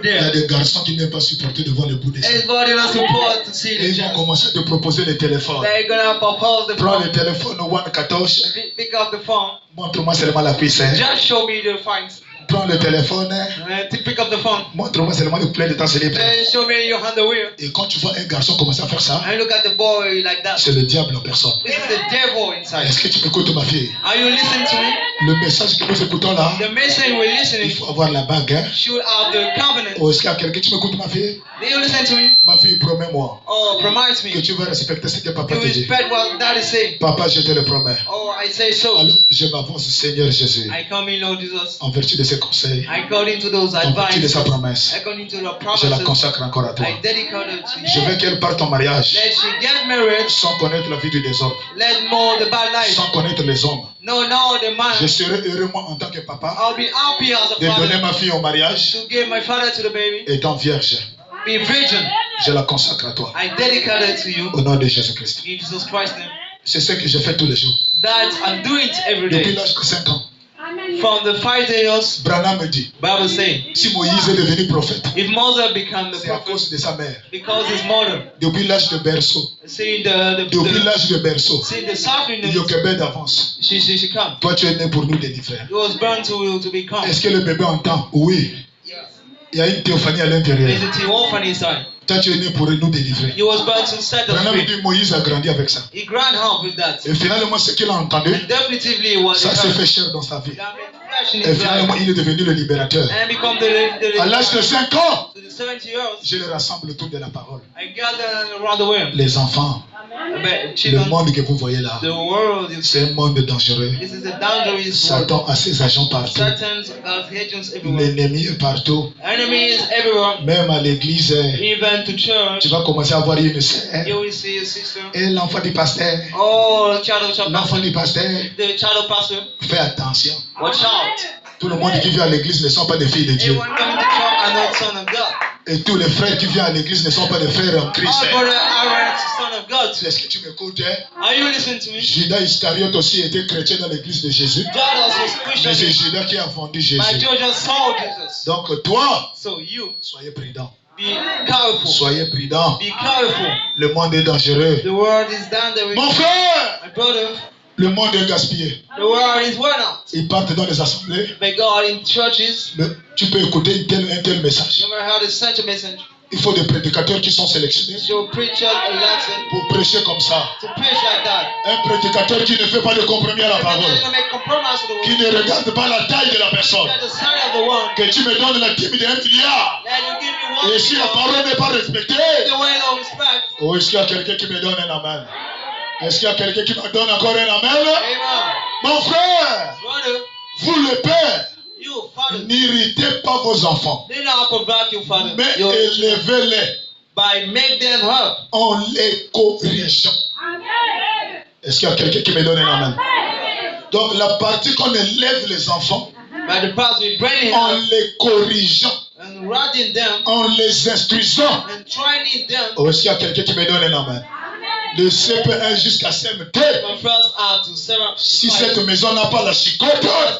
il y a des garçons qui n'aiment pas supporter devant le bout de ça. Et ils vont commencer à te proposer le téléphone. Prends le téléphone au 114. Montre-moi seulement la cuisse. Prends le téléphone. Montre-moi seulement le plein de temps célèbre. Et quand tu vois un garçon commencer à faire ça, c'est le diable en personne. Est-ce que tu m'écoutes, ma fille? Le message que nous écoutons là, il faut avoir la bague. Hein? Oh, est-ce qu'il y a quelqu'un qui m'écoute, ma fille? Ma fille, promets-moi que tu vas respecter ce que papa te dit. Papa, je te le promets. Alors, je m'avance, Seigneur Jésus, en vertu de ses conseils, en vertu de sa promesse. Je la consacre encore à toi. Je veux qu'elle parte en mariage sans connaître la vie du désordre, sans connaître les hommes. Je serai heureux, moi, en tant que papa, de donner ma fille au mariage étant vierge. Je la consacre à toi. Au nom de Jésus-Christ. C'est ce que je fais tous les jours. Depuis l'âge de 5 ans. From the 5 years, Branham me dit, Bible say, si Moïse est devenu prophète, if Moses became the c'est à prophet, cause de sa mère. because his mother, Depuis l'âge de berceau, depuis l'âge de berceau, the suffering, Jochebed d'avance. she come. Toi, tu es né pour nous délivrer. He was born to become. Est-ce que le bébé entend? Oui. Il y a une théophanie à l'intérieur. There's a theophany inside. Toi, tu es né pour nous délivrer. He was born to set us Branham free. dit Moïse a grandi avec ça. He grand up with that. Et finalement, ce qu'il a entendu, Definitively what ça s'est he fait cher dans sa vie. in Et his finalement, life. il est devenu le libérateur. And become the À l'âge de 5 ans, to the 70 years, je les rassemble autour de la parole. I gather around the world. Les enfants, But le children, monde que vous voyez là, the world is c'est un monde dangereux. this is a dangerous world. Satan a ses agents partout. Satan's agents everywhere. L'ennemi est partout. Enemies everywhere. Même à l'église, Even to church, tu vas commencer à voir une sœur. you will see a sister. Et l'enfant du pasteur. Oh, the child of church L'enfant pastor. du pasteur. The child of pastor. Fais attention. Watch out. Tout le monde qui vient à l'église ne sont pas des filles de Dieu. Everyone coming to church are not son of God. Et tous les frères qui viennent à l'église ne sont pas des frères en Christ. All brother are son of God. Est-ce que tu m'écoutes? Hein? Are you listening to me? Judas Iscariote aussi était chrétien dans l'église de Jésus. Judas was Mais c'est Christian. Judas qui a vendu My Jésus. Georgia saw Jesus. Donc toi, So you soyez prudent. be careful. Soyez prudent. Be careful. Le monde est dangereux. The world is dangerous. Mon frère, My brother, le monde est gaspillé. the world is worn out. Ils partent dans les assemblées. May God in churches, Mais tu peux écouter un tel message. no matter how to send a message, Il faut des prédicateurs qui sont sélectionnés so preachers elected pour prêcher comme ça. to preach like that. Un prédicateur qui ne fait pas de compromis à la You're not parole. gonna make compromise with the Qui world. ne regarde pas la taille de la personne. You're the son of the one. Que tu me donnes la dîme de 1 milliard. That you give me one. Et si la parole n'est pas respectée, The way of respect. oh, est-ce qu'il y a quelqu'un qui me donne un amen? Est-ce qu'il y a quelqu'un qui me donne encore un amen? Amen. Mon frère, Brother, vous le père, you father. n'irritez pas vos enfants, They not provoke you, father. mais You, élevez-les by make them up. en les corrigeant. Est-ce qu'il y a quelqu'un qui me donne un amen? Donc la partie qu'on élève les enfants By the past we bring en them les corrigeant, and riding them en les instruisant. and training them Oh, est-ce qu'il y a quelqu'un qui me donne un amen? De CP1 jusqu'à CM2. from first out to seven. Si cette maison n'a pas la chicote,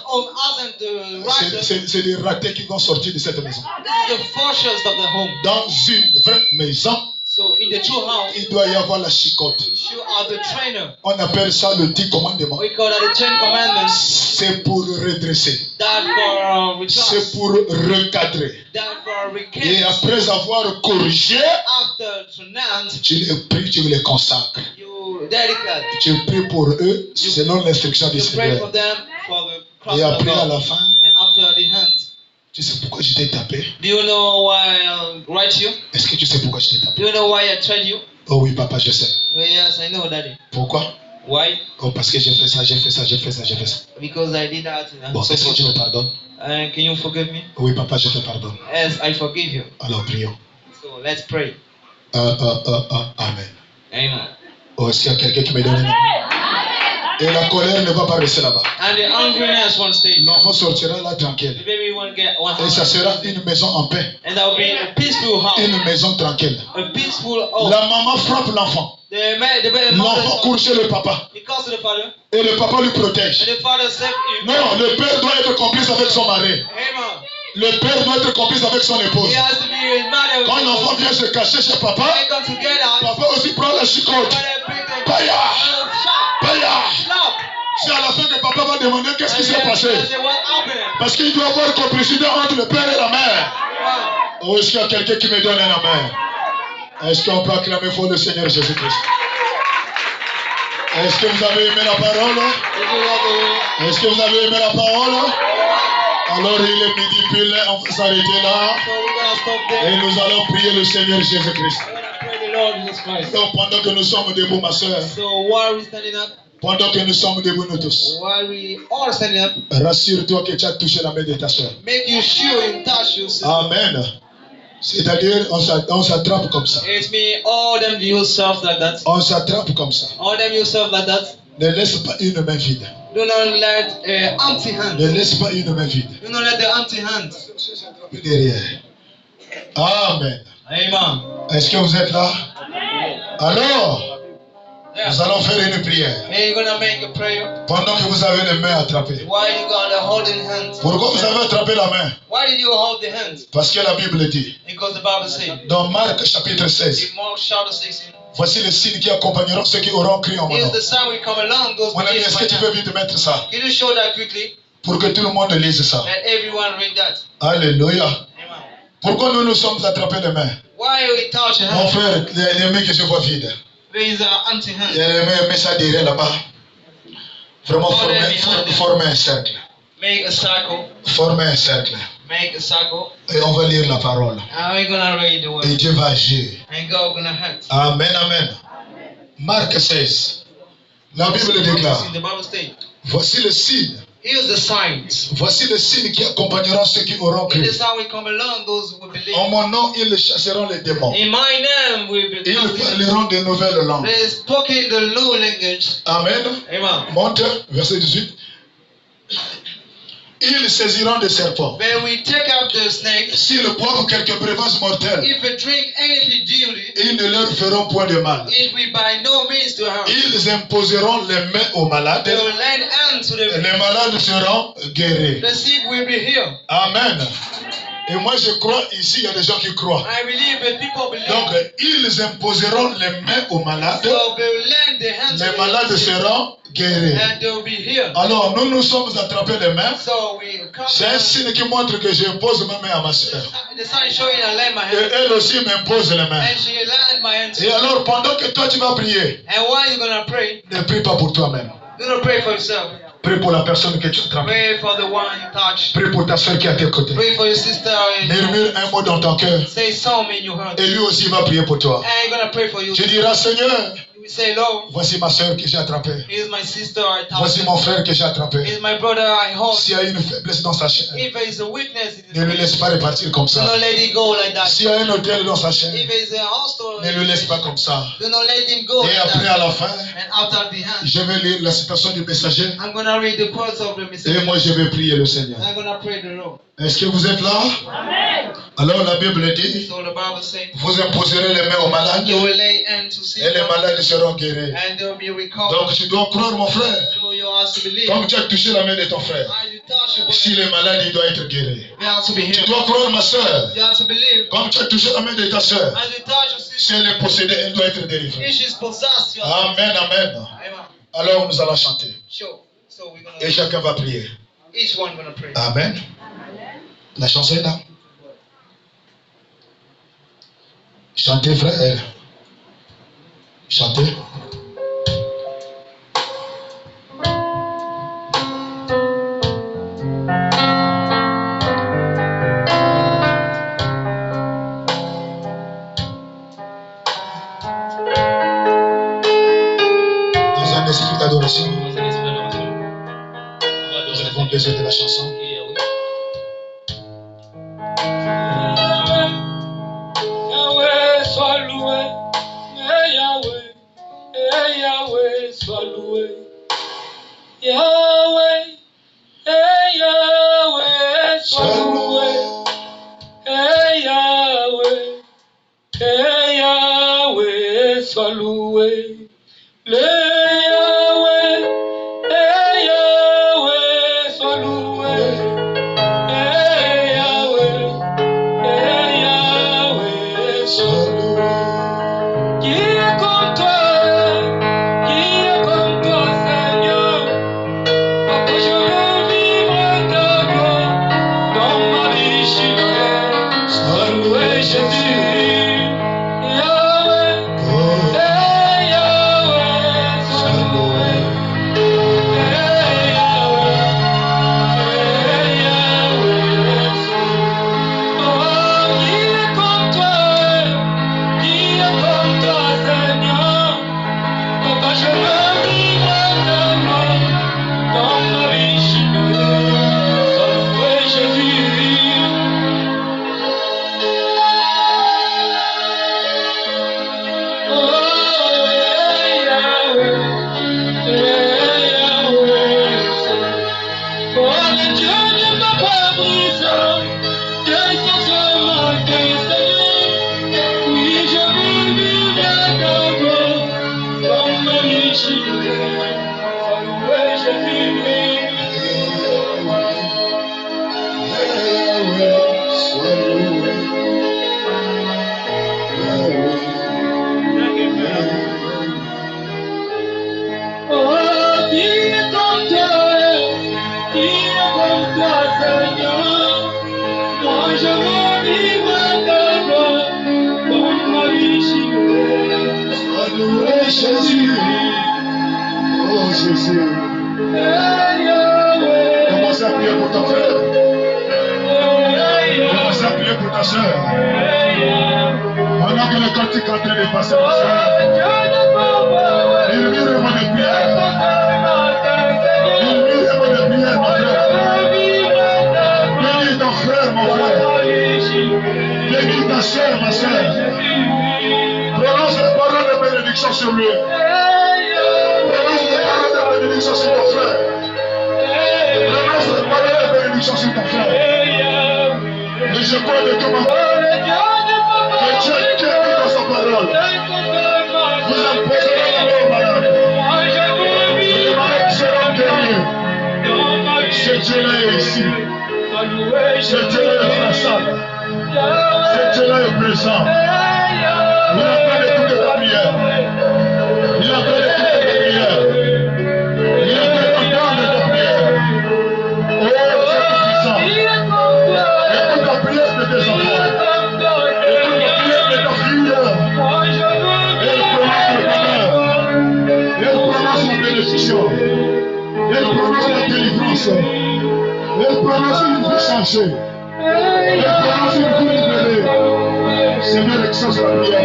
Home hasn't the right. c'est des ratés qui vont sortir de cette maison. This is the fortunes of the home. Dans une vraie maison, So in the true house, il doit y avoir la chicote. you are the trainer. On appelle ça le 10 commandements. We call that the 10 Commandments. C'est pour redresser. That for C'est returns. pour recadrer. That for Et recant. après avoir corrigé, After pronounce, tu les pries, tu les consacres. you dedicate. Tu pries pour eux selon l'instruction du You pray Seigneur. for them for the cross Et of après, à God. la fin, And after the hand. Tu sais pourquoi je t'ai tapé? Do you know why I write you? Est-ce que tu sais pourquoi je t'ai tapé? Do you know why I tried you? Oh oui, papa, je sais. Oh, yes, I know, Daddy. Pourquoi? Why? Oh, parce que j'ai fait ça, j'ai fait ça, j'ai fait ça, j'ai fait ça. Because I did that. And Bon, so est-ce que tu me pardonnes? can you forgive me? Oui, papa, je te pardonne. Yes, I forgive you. Alors, prions. So let's pray. Amen. Amen. Oh, est-ce qu'il y a quelqu'un qui me donne un amen? Et la colère ne va pas rester là-bas. And the hungriness won't stay. L'enfant sortira là tranquille. The baby won't get one Et ça house. sera une maison en paix. And that will be a peaceful house. Une maison tranquille. A peaceful home. La maman frappe l'enfant. The L'enfant mother court chez le papa. he calls to the father. Et le papa lui protège. And the father said, Non, le père doit être complice avec son mari. Amen. Le père doit être complice avec son épouse. He has to be a mother. Quand l'enfant vient se cacher chez papa, They come together. papa aussi prend la chicote. Paya! Paya! C'est à la fin que papa va demander qu'est-ce qui s'est passé. Parce qu'il doit y avoir complicité entre le père et la mère. Ou est-ce qu'il y a quelqu'un qui me donne un amen? Est-ce qu'on peut acclamer fort le Seigneur Jésus-Christ? Est-ce que vous avez aimé la parole? Est-ce que vous avez aimé la parole? Alors il est midi pile, on va s'arrêter là. Et nous allons prier le Seigneur Jésus-Christ. Donc pendant que nous sommes debout, ma soeur. Pendant que nous sommes debout, nous tous. While we all standing up, Rassure-toi que tu as touché la main de ta soeur. make you sure you touch your sister. Amen. C'est-à-dire, on s'attrape comme ça. It's me, all them yourself like that. On s'attrape comme ça. All them yourself like that. Ne laisse pas une main vide. Do not let empty hand. Ne laisse pas une main vide. Do not let the empty hand. Derrière. Amen. Amen. Est-ce que vous êtes là? Alors, Yeah. nous allons faire une prière. And you're gonna make a prayer. Pendant que vous avez les mains attrapées. Why you gonna hold in hands? Pourquoi vous avez attrapé la main? Why did you hold the hands? Parce que la Bible dit, Because the Bible says dans Marc chapitre 16, in Mark chapter 16, voici les signes qui accompagneront ceux qui auront crié en mon nom. here's the sign we come along, those Mon ami, believers est-ce que by tu now. peux vite mettre ça? Can you show that quickly? Pour que tout le monde lise ça. Let everyone read that. Alléluia. Amen. Pourquoi nous nous sommes attrapés les mains? Why we touch your Mon hand? frère, les mains que je vois vides. There is an empty hand. Il y a les mains, mets ça derrière là-bas. Vraiment, former un cercle. Make a circle. Former un cercle. Make a circle. Et on va lire la parole. And we're gonna read the word. Et Dieu va agir. And God gonna hurt. Amen, amen. Marc 16. La Bible déclare, The Bible states, voici le signe. here's the signs. Voici le signe qui accompagneront ceux qui auront In cru. this how we come along, those who believe. En mon nom, ils chasseront les démons. In my name we be Ils parleront de nouvelles langues. They spoke in the low language. Amen. Amen. Monte, verset 18. Ils saisiront des serpents. When we take up the snake, S'ils boivent quelques breuvages mortels, if we drink anything dearly, ils ne leur feront point de mal. it will by no means to harm. Ils imposeront les mains aux malades. They will lend hand to Et the les malades seront guéris. the sick will be healed. Amen. Et moi je crois ici, il y a des gens qui croient. I believe that people believe. Donc, ils imposeront les mains aux malades. So they will lend the hands Les to malades the sick, seront guéris. and they will be healed. Alors, nous nous sommes attrapés les mains. So we come. C'est un signe qui montre que j'impose ma main à ma soeur. The sign showing I lend my Et hand, elle aussi m'impose les mains. and she lend my hand. Et alors, pendant que toi tu vas prier, And why you gonna pray? ne prie pas pour toi-même. Do not pray for yourself. Prie pour la personne que tu attrapes. Pray for the one you touch. Prie pour ta soeur qui est à tes côtés. Pray for your sister. And Murmure un mot dans ton cœur. say something in your heart. Et lui aussi va prier pour toi. And you're gonna pray for you. Tu diras, Seigneur, You will say, Lord, voici ma soeur que j'ai attrapée. here's my sister I Voici touched. mon frère que j'ai attrapé. Here's my brother I hold. S'il y a une faiblesse dans sa chair, If there is a weakness in ne his le laisse pas repartir comme do ça. not let it go like that. S'il y a un hôtel dans sa chair, If there is a hostel, ne le laisse pas comme ça. do not let him go Et like après, that. à la fin, And after the hand, je vais lire la citation du messager. I'm gonna read the quotes of the Et message. moi, je vais prier le Seigneur. I'm gonna pray the Lord. Est-ce que vous êtes là? Alors, la Bible dit, So the Bible says, vous imposerez les mains aux malades you will lay hand to sick et les malades seront guéris. and they will be recovered. Donc, tu dois croire, mon frère. So you have to believe. Comme tu as touché la main de ton frère, As you touch your si body, les malades, il doit être guéri. you have to be Tu healed. dois croire, ma soeur. You have to believe. Comme tu as touché la main de ta soeur, As you touch your sister, si elle est possédée, elle doit être délivrée. if she's possessed, you have Amen, amen. to. Amen. Alors, nous allons chanter. Sure. So we're Et gonna. chacun va prier. Each one gonna pray. Amen. La chanson est là. Chantez, frère. Chantez. un esprit d'adoration. Nous avons besoin de la chanson. Yahweh, sois loué. Yahweh, Yahweh, sois loué. Yahweh, Yahweh, sois loué. Yahweh, Yahweh, sois loué. Le Yahweh, Yahweh, sois loué. Yahweh, Yahweh, sois loué. Qui est comme toi, Seigneur? Papa, je veux vivre ta gloire dans ma vie, sois loué, Jésus. Yahweh, Yahweh, sois loué. Yahweh, oh, qui est comme toi, Seigneur? Papa, je veux vivre ta gloire dans ma vie, sois loué, Jésus. Oh, Yahweh, Yahweh. Oh, le Dieu de ma fabrication, Dieu sans seulement que Seigneur. Oui, je veux vivre ta gloire dans ma vie, sois loué, Jésus. Oh, qui est comme toi, Seigneur? Moi, je veux vivre ta gloire dans ma vie, Sois loué, Jésus. Oh Jésus. Yahweh, Commence à prier pour ton frère. Commence à prier pour ta soeur. Pendant que le cantique est en train de passer, ma soeur. Il murmure de prière. Il murmure de prière, mon frère. Bénis ton frère, mon frère. Bénis ta soeur, ma soeur. Prononce les paroles de bénédiction sur lui. Prononce les paroles de bénédiction sur ton frère. Prononce les paroles de bénédiction sur ton frère. Et je crois de tout mon cœur que Dieu est guéri dans sa parole. Vous imposerez la mort malade. Les malades seront guéris. Ce Dieu-là est ici. Ce Dieu-là est dans la salle. Ce Dieu-là est présent. Il est en train d'écouter ta prière. Il est en train d'écouter ta prière. Il est en train d'entendre ta prière. Oh, Dieu puissant. Écoute la prière de tes enfants. Écoute la prière de ta fille. Elle prononce le bonheur. Elle prononce la bénédiction. Elle prononce la délivrance. Elle prononce une vie changée. Elle prononce une vie libérée. Seigneur, exauce la prière.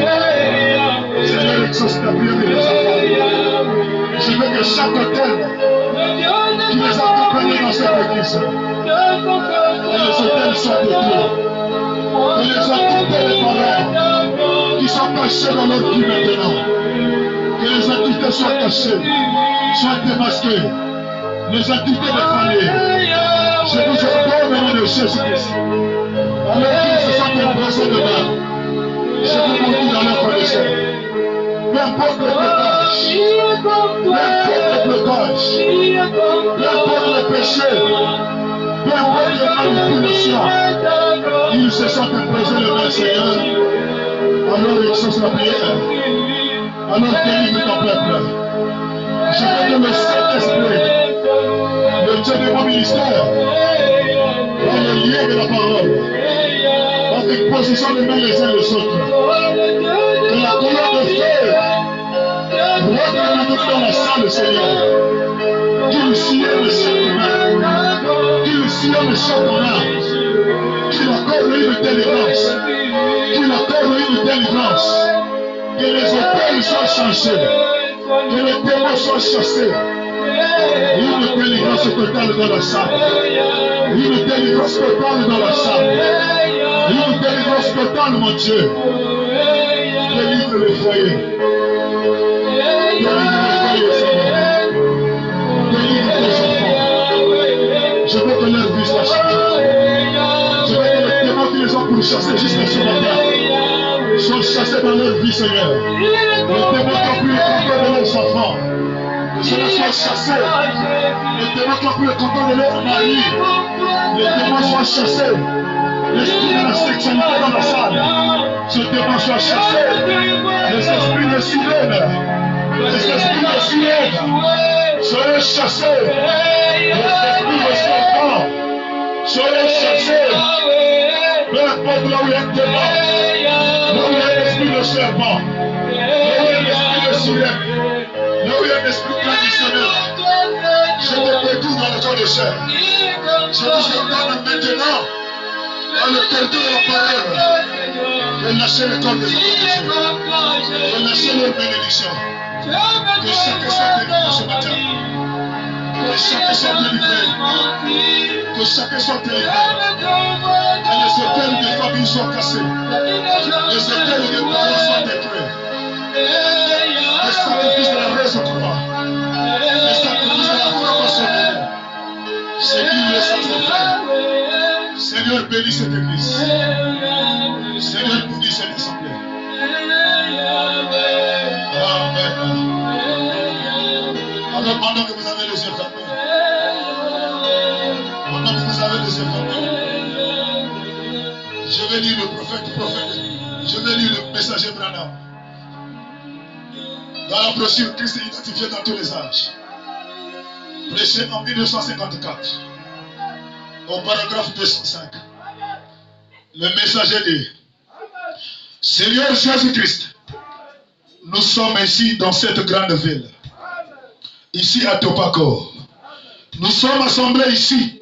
Seigneur, exauce la prière de tes enfants. Je veux que chaque hôtel qui les accompagne dans cette église, que les hôtels soient de Dieu. Que les activités des parents qui sont cachés dans leur vie maintenant, que les activités soient cachées, soient démasquées. Les activités de famille, je vous ordonne au nom de Jésus-Christ. Alors qu'ils se sont embrassés demain, je vous maudis dans leur condition. Peu importe le blocage, peu importe le blocage, peu importe le péché, peu importe les manipulations, ils se sont imposés le même Seigneur. Alors exauce la prière. Alors délivre ton peuple. Je veux que le Saint-Esprit, le Dieu de mon ministère, dans le lien de la parole, dans une position de main les uns les autres, que la colonne de feu rentre dans la salle, Seigneur, qu'il sillonne chaque main, qu'il sillonne chaque main, qu'il accorde une délivrance, qu'il accorde une délivrance, que les hôtels soient changés, Que le démon soit chassé. Une délivrance totale dans la salle. Une délivrance totale dans la salle. Une délivrance totale, mon Dieu. Délivre le foyer. Délivre le foyer, Seigneur. Délivre tes enfants. Je veux que leur vie soit changée. Je veux que les démons qui les ont pourchassés jusqu'à ce matin soient chassés dans leur vie, Seigneur. Les démons qui ont pris le contrôle de leurs enfants, que cela soit chassé. Les démons qui ont pris le contrôle de leur mari, les démons soient chassés. L'esprit de la sexualité dans la salle, ce démon soit chassé. Les esprits de sirène, les esprits de sirène, soyez chassés. Les esprits de serpent, soyez chassés. Peu importe là où il y a un démon, là où il y a un esprit de serpent, là où il y a un esprit de sirène, là où il y a un esprit traditionnel, je te détruis dans le corps de chair. Je vous ordonne maintenant, dans le territoire de la parole, de lâcher le corps des enfants de Dieu, de lâcher leur bénédiction, que chacun soit délivré ce matin, que chacun soit délivré, que chacun soit délivré, que les hôtels des familles soient cassés, les hôtels des parents soient détruits, les sacrifices de la race au combat, les sacrifices de la franc-maçonnerie, c'est qui le sens de faire. Seigneur, bénis cette église. Seigneur, bénis cette assemblée. Amen. Alors, pendant que vous avez les yeux fermés, je vais lire le prophète, je vais lire le messager Branham. Dans la brochure, Christ est identifié dans tous les âges. Prêché en 1954. Au paragraphe 205, le messager dit: Seigneur Jésus-Christ, nous sommes ici dans cette grande ville, ici à Topako. Nous sommes assemblés ici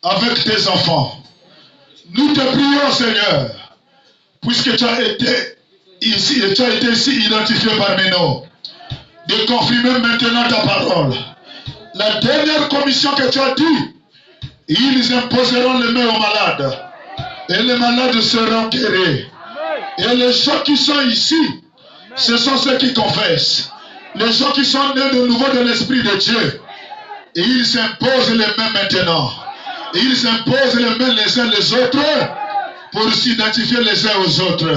avec tes enfants. Nous te prions, Seigneur, puisque tu as été ici et tu as été ici identifié parmi nous, de confirmer maintenant ta parole. La dernière commission que tu as dit, ils imposeront les mains aux malades et les malades seront guéris. Et les gens qui sont ici, ce sont ceux qui confessent. Les gens qui sont nés de nouveau de l'Esprit de Dieu. Et ils s'imposent les mains maintenant. Et ils s'imposent les mains les uns les autres pour s'identifier les uns aux autres.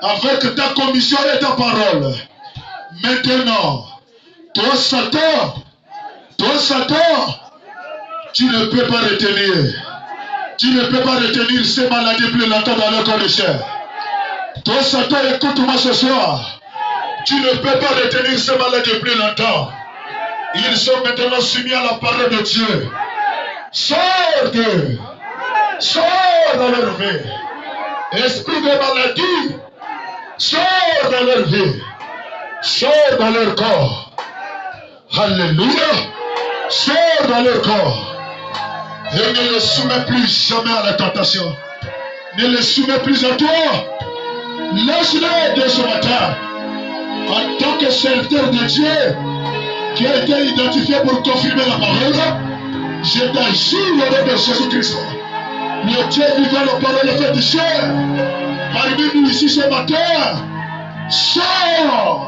Avec ta commission et ta parole. Maintenant, toi Satan, tu ne peux pas retenir. Tu ne peux pas retenir ces maladies plus longtemps dans le corps de chair. Toi, Satan, écoute-moi ce soir. Tu ne peux pas retenir ces maladies plus longtemps. Ils sont maintenant soumis à la parole de Dieu. Sors dans leur vie. Esprit de maladie, sors dans leur vie. Sors dans leur corps. Alléluia. Sors dans leur corps. Et ne les soumets plus jamais à la tentation. Ne les soumets plus à toi. Laisse-les de ce matin. En tant que serviteur de Dieu, qui a été identifié pour confirmer la parole, je t'agis au nom de Jésus-Christ. Le Dieu vivant, la parole fait de chair. Parmi nous ici ce matin, sors.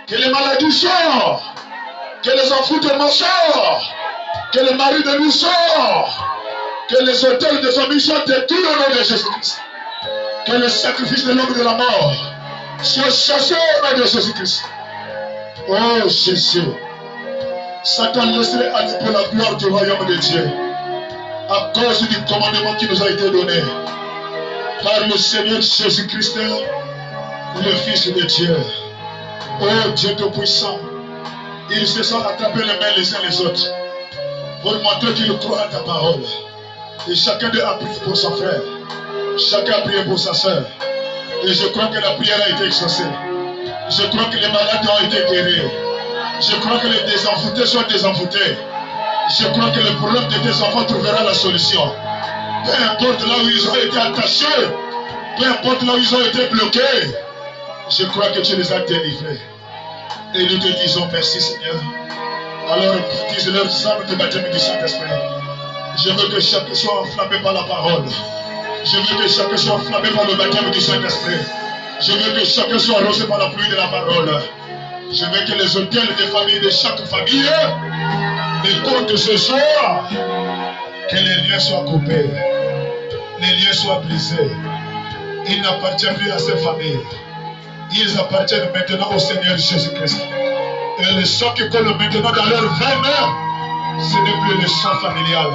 Que les maladies sortent. Que les envoûtements sortent. Que le mari de nous sortent. Que les hôtels de famille soient détruits au nom de Jésus-Christ. Que le sacrifice de l'homme de la mort soit chassé au nom de Jésus-Christ. Oh Jésus. Satan laisserait aller pour la gloire du royaume de Dieu. À cause du commandement qui nous a été donné par le Seigneur Jésus-Christ, le Fils de Dieu. Oh Dieu Tout-Puissant. Ils se sont attrapés les mains les uns les autres pour montrer qu'ils croient à ta parole. Et chacun d'eux a prié pour son frère. Chacun a prié pour sa soeur. Et je crois que la prière a été exaucée. Je crois que les malades ont été guéris. Je crois que les désenvoûtés sont désenvoûtés. Je crois que le problème de tes enfants trouvera la solution. Peu importe là où ils ont été attachés, peu importe là où ils ont été bloqués, Je crois que tu les as délivrés. Et nous te disons merci, Seigneur. Alors, baptise leur âme de baptême du Saint-Esprit. Je veux que chacun soit enflammé par la parole. Je veux que chacun soit enflammé par le baptême du Saint-Esprit. Je veux que chacun soit arrosé par la pluie de la parole. Je veux que les hôtels des familles de chaque famille écoutent ce soir. Que les liens soient coupés. Les liens soient brisés. Ils n'appartiennent plus à ces familles. Ils appartiennent maintenant au Seigneur Jésus-Christ. Et le sang qui coule maintenant dans leur veine, ce n'est plus le sang familial.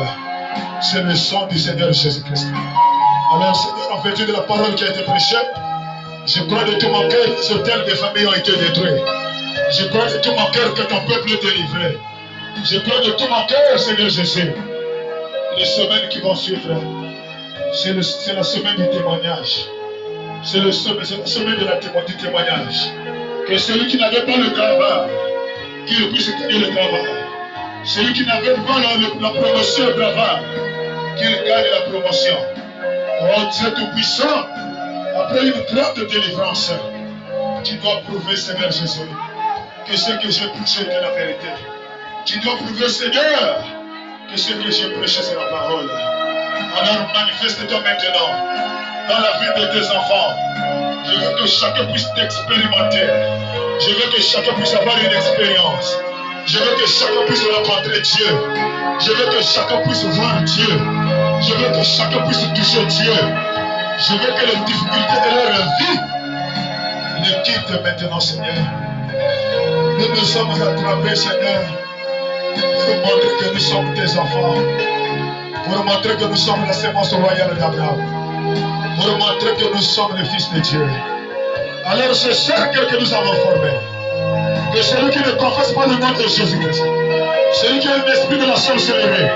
C'est le sang du Seigneur Jésus-Christ. Alors Seigneur, en vertu de la parole qui a été prêchée, je crois de tout mon cœur que les hôtels des familles ont été détruits. Je crois de tout mon cœur que ton peuple est délivré. Je crois de tout mon cœur, Seigneur Jésus. Les semaines qui vont suivre, c'est la semaine du témoignage. C'est la semaine du témoignage. Que celui qui n'avait pas le travail, qu'il puisse gagner le travail. Celui qui n'avait pas la promotion au travail, qu'il gagne la promotion. Oh Dieu Tout-Puissant, après une grande délivrance, tu dois prouver, Seigneur Jésus, que ce que j'ai prêché est la vérité. Tu dois prouver, Seigneur, que ce que j'ai prêché c'est la parole. Alors manifeste-toi maintenant dans la vie de tes enfants. Je veux que chacun puisse t'expérimenter. Je veux que chacun puisse avoir une expérience. Je veux que chacun puisse rencontrer Dieu. Je veux que chacun puisse voir Dieu. Je veux que chacun puisse toucher Dieu. Je veux que les difficultés de leur vie les quittent maintenant, Seigneur. Nous nous sommes attrapés, Seigneur, pour montrer que nous sommes tes enfants. Pour montrer que nous sommes la sémence royale d'Abraham. Pour montrer que nous sommes les fils de Dieu. Alors ce cercle que nous avons formé, que celui qui ne confesse pas le nom de Jésus-Christ, celui qui a l'esprit de la sorcellerie,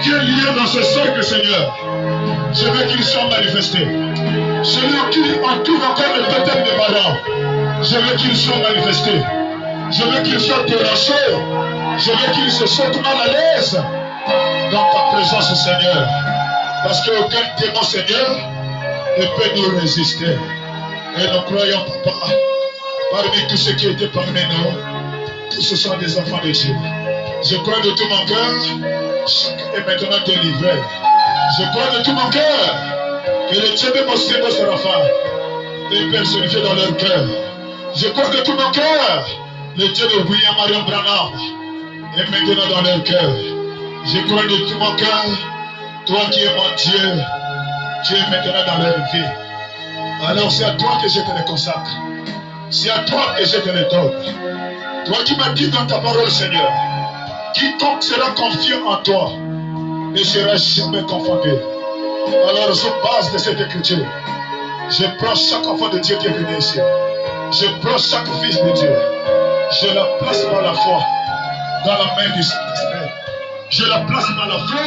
qui est lié dans ce cercle, Seigneur, je veux qu'il soit manifesté. Celui qui entoure encore le baptême des parents, je veux qu'il soit manifesté. Je veux qu'il soit déranché. Je veux qu'il se sente mal à l'aise dans ta présence, Seigneur. Parce qu'aucun démon, Seigneur, ne peut nous résister. Et nous croyons, Papa, parmi tous ceux qui étaient parmi nous, tous ce sont des enfants de Dieu. Je crois de tout mon cœur, chacun est maintenant délivré. Je crois de tout mon cœur que le Dieu de Mosé de Séraphin est personnifié dans leur cœur. Je crois de tout mon cœur, le Dieu de William Marion Branham est maintenant dans leur cœur. Je crois de tout mon cœur, toi qui es mon Dieu, tu es maintenant dans leur vie. Alors c'est à toi que je te le consacre. C'est à toi que je te le donne. Toi qui m'as dit dans ta parole, Seigneur, quiconque sera confié en toi ne sera jamais confondu. Alors sur base de cette écriture, je prends chaque enfant de Dieu qui est venu ici. Je prends chaque fils de Dieu. Je la place par la foi dans la main du Saint-Esprit. Je la place par la foi